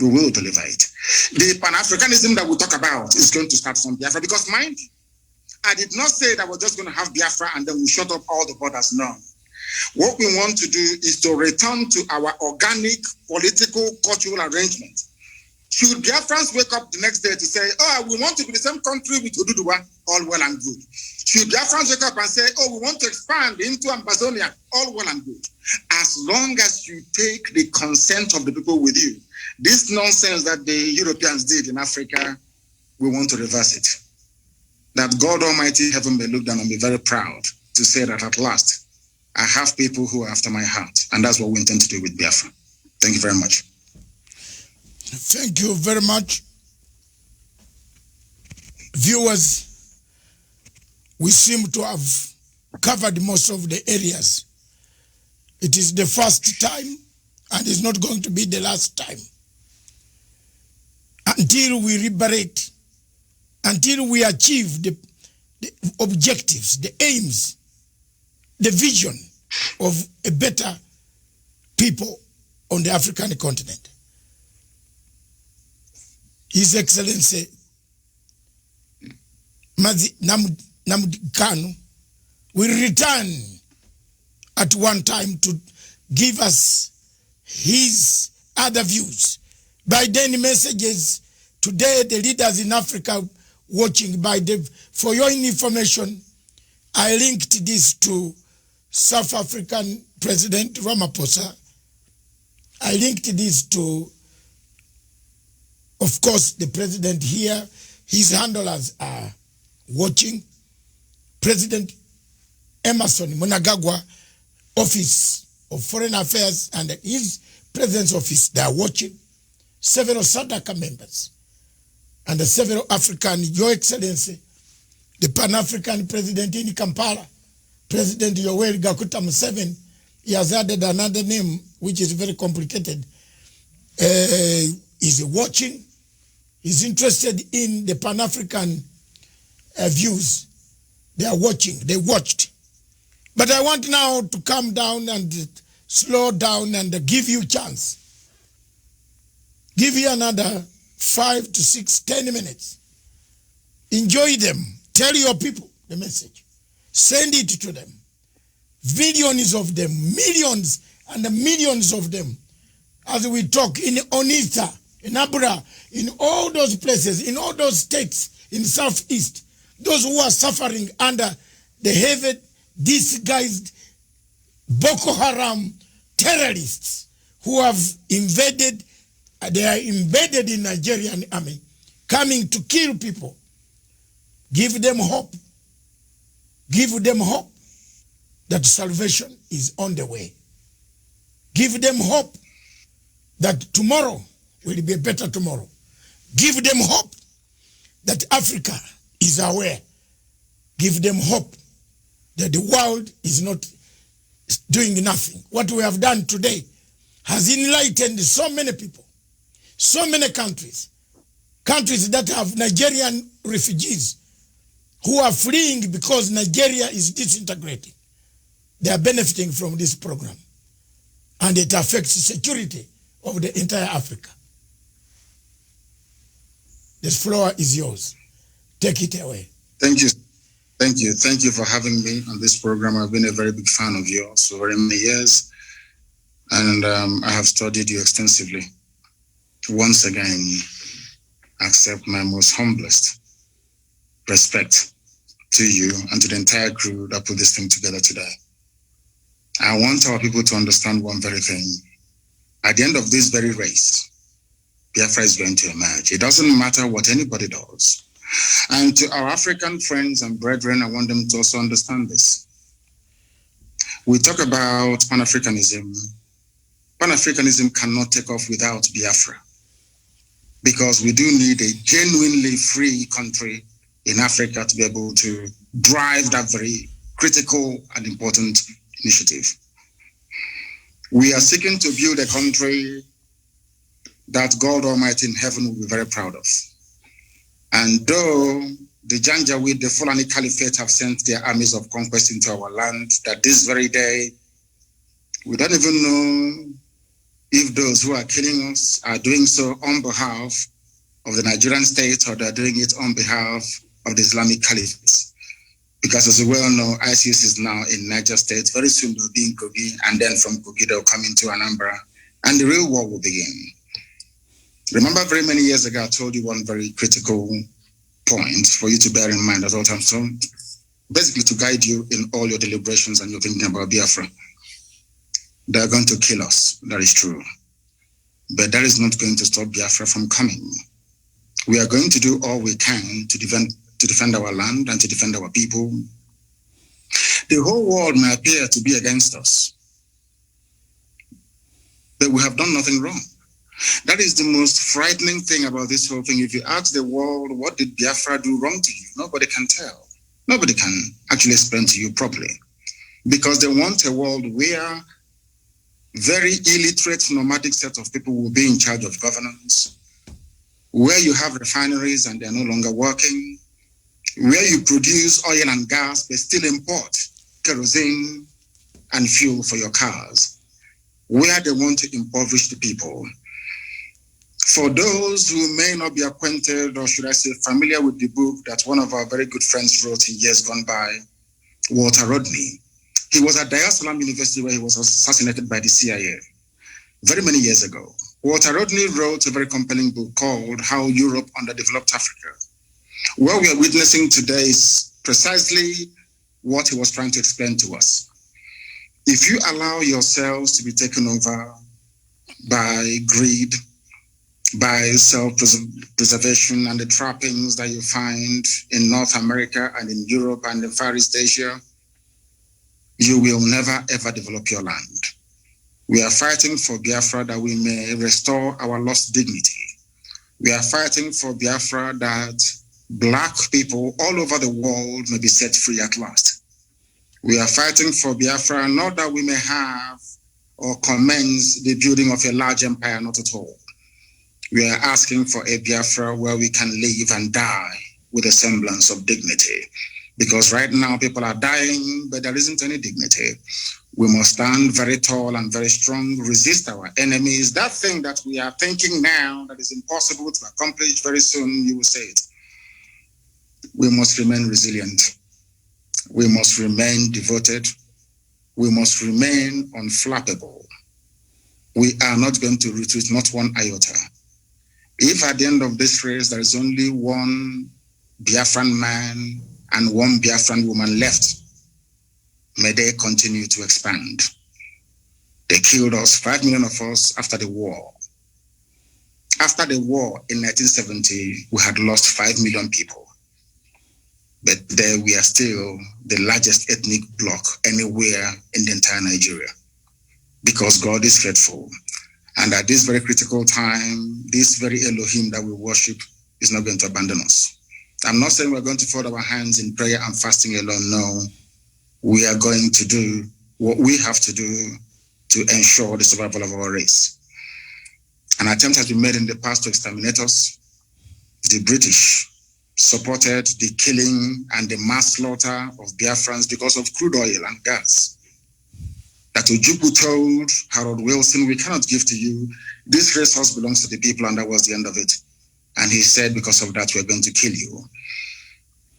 We will deliver it. The Pan-Africanism that we talk about is going to start from Biafra, because mind you, I did not say that we're just going to have Biafra and then we shut up all the borders. No. What we want to do is to return to our organic political, cultural arrangement. Should Biafrans wake up the next day to say, oh, we want to be the same country with Oduduwa, all well and good. Should Biafrans wake up and say, oh, we want to expand into Amazonia, all well and good. As long as you take the consent of the people with you, this nonsense that the Europeans did in Africa, we want to reverse it. That God Almighty heaven may look down and be very proud to say that at last, I have people who are after my heart. And that's what we intend to do with Biafra. Thank you very much. Thank you very much. Viewers, we seem to have covered most of the areas. It is the first time and it's not going to be the last time. Until we liberate, until we achieve the objectives, the aims, the vision of a better people on the African continent. His Excellency Mazi Nnamdi Kanu will return at one time to give us his other views. By then messages, today the leaders in Africa watching for your information, I linked this to South African President Ramaphosa. I linked this to, of course, the president here. His handlers are watching. President Emerson Mnangagwa, Office of Foreign Affairs, and his President's Office, they are watching. Several SADC members and several African, Your Excellency, the Pan-African President in Kampala, President Yoweri Kaguta Museveni, he has added another name, which is very complicated. Is watching. He's interested in the Pan-African views. They are watching. They watched. But I want now to calm down and slow down and give you chance. Give you another 5 to 6, 10 minutes. Enjoy them. Tell your people the message. Send it to them. Billions of them, millions and millions of them. As we talk in Onitsha, in Abra, in all those places, in all those states, in Southeast, those who are suffering under the heavy, disguised Boko Haram terrorists who have invaded, they are embedded in Nigerian army, coming to kill people. Give them hope. Give them hope that salvation is on the way. Give them hope that tomorrow will be a better tomorrow. Give them hope that Africa is aware. Give them hope that the world is not doing nothing. What we have done today has enlightened so many people, so many countries that have Nigerian refugees who are fleeing because Nigeria is disintegrating. They are benefiting from this program. And it affects the security of the entire Africa. This floor is yours. Take it away. Thank you. Thank you. Thank you for having me on this program. I've been a very big fan of yours for very many years. And I have studied you extensively. Once again, accept my most humblest respect to you and to the entire crew that put this thing together today. I want our people to understand one very thing. At the end of this very race, Biafra is going to emerge. It doesn't matter what anybody does. And to our African friends and brethren, I want them to also understand this. We talk about Pan-Africanism. Pan-Africanism cannot take off without Biafra, because we do need a genuinely free country in Africa to be able to drive that very critical and important initiative. We are seeking to build a country that God Almighty in heaven will be very proud of. And though the Janjaweed, the Fulani Caliphate, have sent their armies of conquest into our land, that this very day, we don't even know if those who are killing us are doing so on behalf of the Nigerian state or they're doing it on behalf of the Islamic Caliphate. Because as we well know, ISIS is now in Niger State. Very soon they'll be in Kogi, and then from Kogi they'll come into Anambra, and the real war will begin. Remember, very many years ago, I told you one very critical point for you to bear in mind at all times. So basically to guide you in all your deliberations and your thinking about Biafra. They're going to kill us. That is true. But that is not going to stop Biafra from coming. We are going to do all we can to defend our land and to defend our people. The whole world may appear to be against us, but we have done nothing wrong. That is the most frightening thing about this whole thing. If you ask the world, what did Biafra do wrong to you? Nobody can tell. Nobody can actually explain to you properly, because they want a world where very illiterate nomadic set of people will be in charge of governance, where you have refineries and they're no longer working, where you produce oil and gas but still import kerosene and fuel for your cars, where they want to impoverish the people. For those who may not be acquainted, or should I say familiar with the book that one of our very good friends wrote in years gone by, Walter Rodney. He was at Dar es Salaam University where he was assassinated by the CIA very many years ago. Walter Rodney wrote a very compelling book called How Europe Underdeveloped Africa. What we are witnessing today is precisely what he was trying to explain to us. If you allow yourselves to be taken over by greed, by self-preservation and the trappings that you find in North America and in Europe and in Far East Asia, you will never ever develop your land. We are fighting for Biafra that we may restore our lost dignity. We are fighting for Biafra that Black people all over the world may be set free at last. We are fighting for Biafra not that we may have or commence the building of a large empire, not at all. We are asking for a Biafra where we can live and die with a semblance of dignity. Because right now people are dying, but there isn't any dignity. We must stand very tall and very strong, resist our enemies. That thing that we are thinking now that is impossible to accomplish very soon, you will say it. We must remain resilient. We must remain devoted. We must remain unflappable. We are not going to retreat, not one iota. If at the end of this race there is only one Biafran man and one Biafran woman left, may they continue to expand. They killed us, 5 million of us, after the war. After the war in 1970, we had lost 5 million people. But there we are still the largest ethnic bloc anywhere in the entire Nigeria. Because God is faithful. And at this very critical time, this very Elohim that we worship is not going to abandon us. I'm not saying we're going to fold our hands in prayer and fasting alone. No, we are going to do what we have to do to ensure the survival of our race. An attempt has been made in the past to exterminate us. The British supported the killing and the mass slaughter of Biafrans because of crude oil and gas. That Ojukwu told Harold Wilson, we cannot give to you. This resource belongs to the people, and that was the end of it. And he said, because of that, we're going to kill you.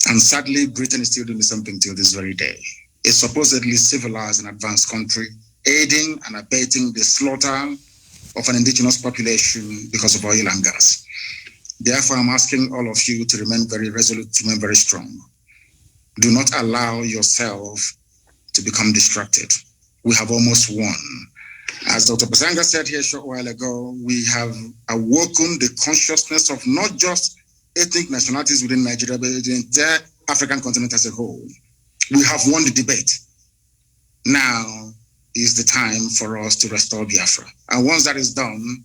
And sadly, Britain is still doing something till this very day. A supposedly civilized and advanced country, aiding and abating the slaughter of an indigenous population because of oil and gas. Therefore, I'm asking all of you to remain very resolute, to remain very strong. Do not allow yourself to become distracted. We have almost won. As Dr. Matsanga said here a short while ago, we have awoken the consciousness of not just ethnic nationalities within Nigeria, but the entire African continent as a whole. We have won the debate. Now is the time for us to restore Biafra. And once that is done,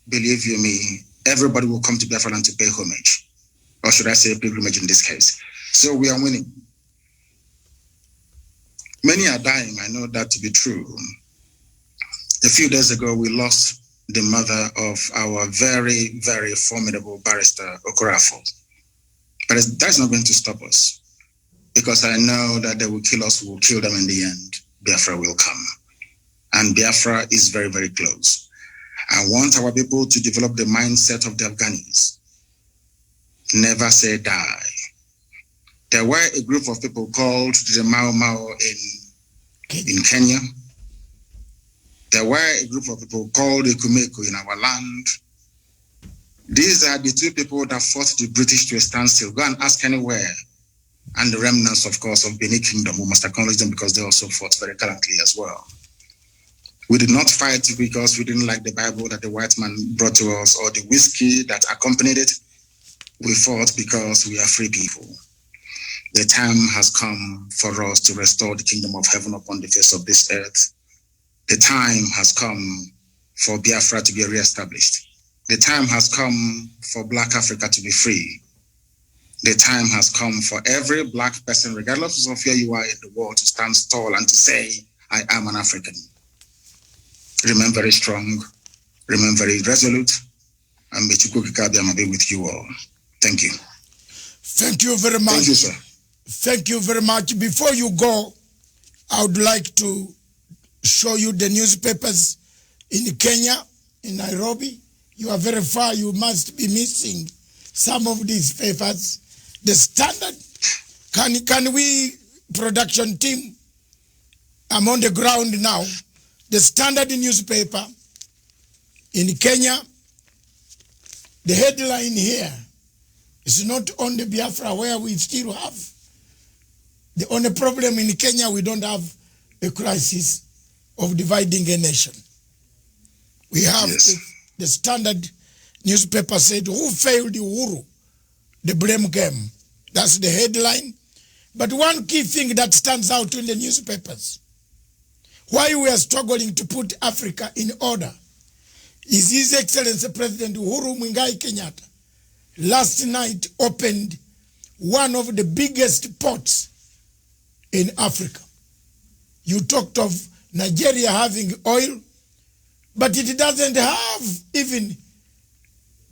believe you me, everybody will come to Biafra and to pay homage. Or should I say pilgrimage in this case. So we are winning. Many are dying, I know that to be true. A few days ago, we lost the mother of our very, very formidable barrister, Okorafor. But that's not going to stop us, because I know that they will kill us, we will kill them in the end. Biafra will come. And Biafra is very, very close. I want our people to develop the mindset of the Afghanis. Never say die. There were a group of people called the Mau Mau in Kenya. There were a group of people called the Kumeko in our land. These are the two people that fought the British to a standstill. Go and ask anywhere. And the remnants, of course, of Benin Kingdom. We must acknowledge them because they also fought very gallantly as well. We did not fight because we didn't like the Bible that the white man brought to us or the whiskey that accompanied it. We fought because we are free people. The time has come for us to restore the kingdom of heaven upon the face of this earth. The time has come for Biafra to be reestablished. The time has come for Black Africa to be free. The time has come for every Black person, regardless of where you are in the world, to stand tall and to say, I am an African. Remain very strong, remain very resolute, and may Chukwukika be with you all. Thank you. Thank you very much. Thank you, sir. Thank you very much. Before you go, I would like to show you the newspapers in Kenya, in Nairobi. You are very far. You must be missing some of these papers. The Standard. Can we, production team? I'm on the ground now. The Standard newspaper in Kenya. The headline here is not on the Biafra, where we still have. The only problem in Kenya, we don't have a crisis of dividing a nation. We have the Standard newspaper said, who failed Uhuru? The blame game. That's the headline. But one key thing that stands out in the newspapers, why we are struggling to put Africa in order, is His Excellency President Uhuru Muigai Kenyatta last night opened one of the biggest ports in Africa. You talked of Nigeria having oil, but it doesn't have even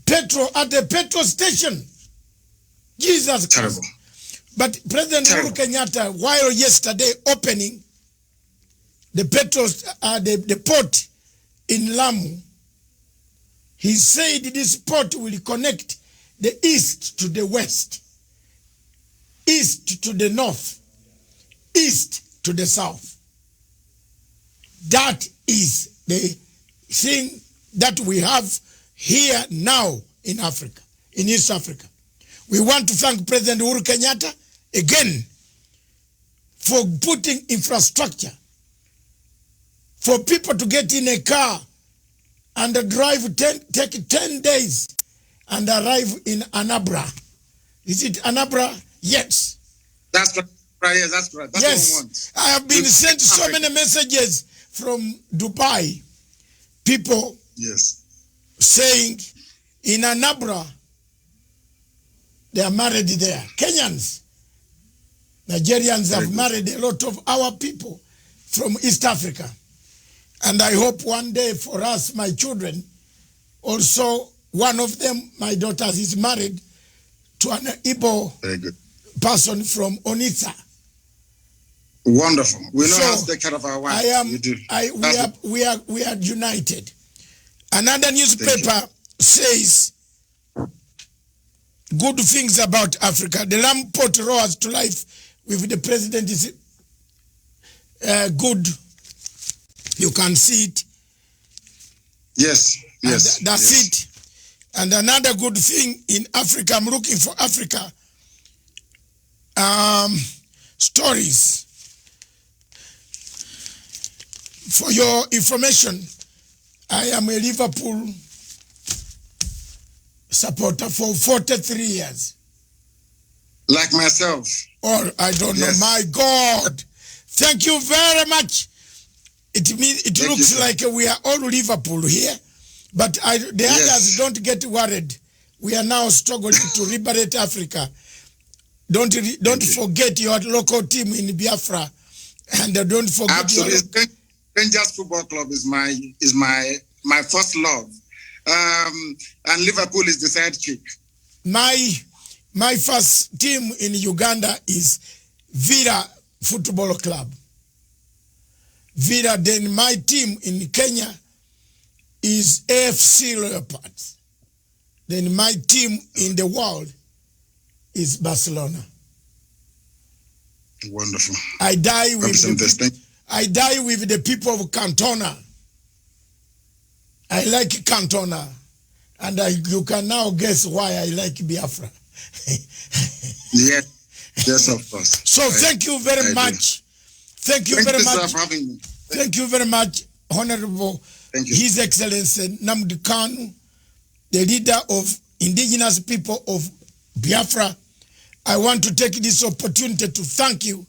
petrol at a petrol station. Jesus Christ. But President Uhuru Kenyatta, while yesterday opening the the port in Lamu, he said this port will connect the east to the west, east to the north, east to the south. That is the thing that we have here now in Africa, in East Africa. We want to thank President Uhuru Kenyatta again for putting infrastructure for people to get in a car and take 10 days and arrive in Anambra. Is it Anambra? Yes. That's right. Yes, that's right. That's yes. what we want. I have been sent so many messages from Dubai. People saying in Anambra, they are married there. Kenyans, Nigerians have married a lot of our people from East Africa. And I hope one day for us, my children, also one of them, my daughters, is married to an Igbo person from Onitsha. Wonderful. We know how to take care of our wives. We are united. Another newspaper says good things about Africa. The Lamu port roars to life with the president is good. You can see it. Yes, yes. And that's it. And another good thing in Africa, I'm looking for Africa stories. For your information, I am a Liverpool supporter for 43 years. Like myself. Or I don't know. My God. Thank you very much. It looks like we are all Liverpool here, but the others don't get worried. We are now struggling to liberate Africa. Don't forget your local team in Biafra, and don't forget. Absolutely. Rangers Football Club is my first love, and Liverpool is the side chick. My first team in Uganda is Villa Football Club. Villa. Then my team in Kenya is AFC Leopards. Then my team in the world is Barcelona. Wonderful. I die with the people of Cantona. I like Cantona. And you can now guess why I like Biafra. Yes, of course. So thank you very much. Thank you very much. For having me. Thank you very much, Honorable His Excellency Nnamdi Kanu, the leader of indigenous people of Biafra. I want to take this opportunity to thank you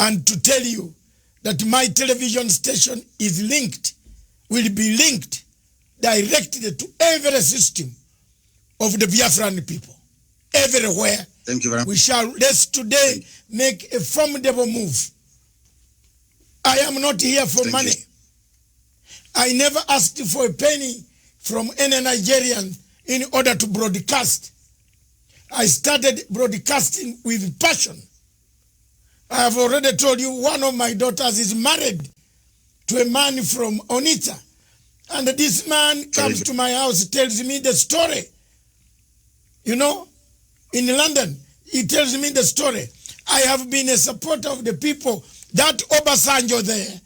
and to tell you that my television station is linked, will be linked directly to every system of the Biafran people. Everywhere. Thank you very much. Let's today make a formidable move. I am not here for money. I never asked for a penny from any Nigerian in order to broadcast. I started broadcasting with passion. I have already told you one of my daughters is married to a man from Onitsha. And this man comes to my house, tells me the story. You know, in London, he tells me the story. I have been a supporter of the people. That Obasanjo there,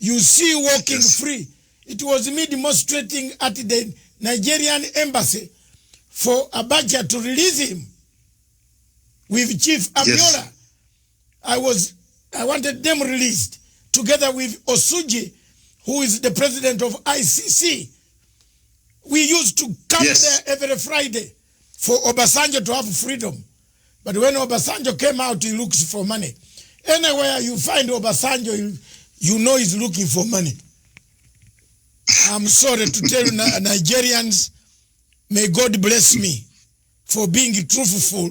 you see walking free. It was me demonstrating at the Nigerian embassy for Abacha to release him with Chief Abiola. I wanted them released together with Osuji, who is the president of ICC. We used to come there every Friday for Obasanjo to have freedom. But when Obasanjo came out, he looks for money. Anywhere you find Obasanjo, you know he's looking for money. I'm sorry to tell Nigerians, may God bless me for being truthful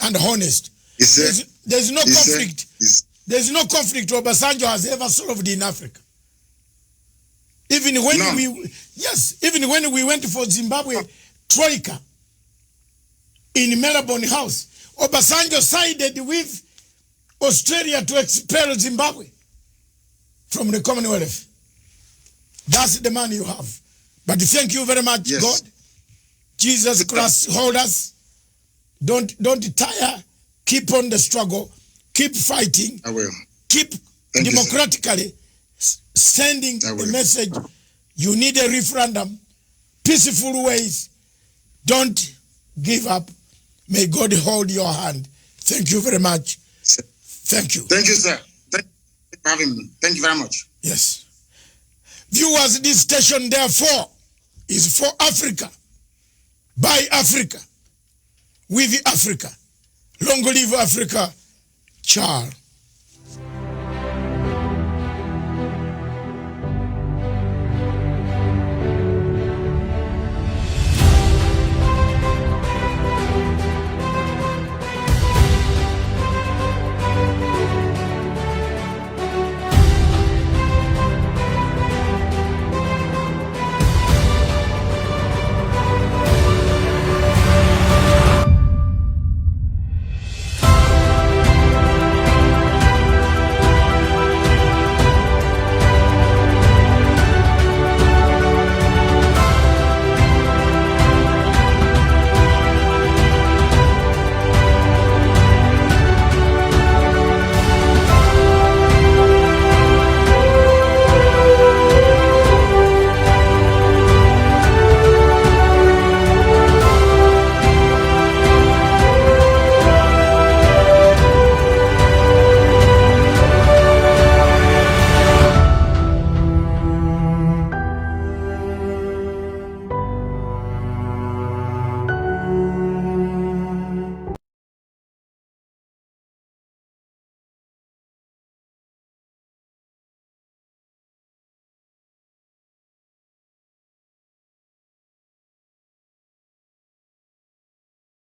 and honest. There's no conflict. There's no conflict Obasanjo has ever solved in Africa. Even when we went for Zimbabwe Troika in Melbourne House, Obasanjo sided with Australia to expel Zimbabwe from the Commonwealth. That's the man you have. But thank you very much, yes. God. Jesus Christ, hold us. Don't tire. Keep on the struggle. Keep fighting. I will. Keep democratically sending the message. You need a referendum. Peaceful ways. Don't give up. May God hold your hand. Thank you very much. Thank you. Thank you, sir. Thank you for having me. Thank you very much. Yes. Viewers, this station, therefore, is for Africa, by Africa, with Africa. Long live Africa. Ciao.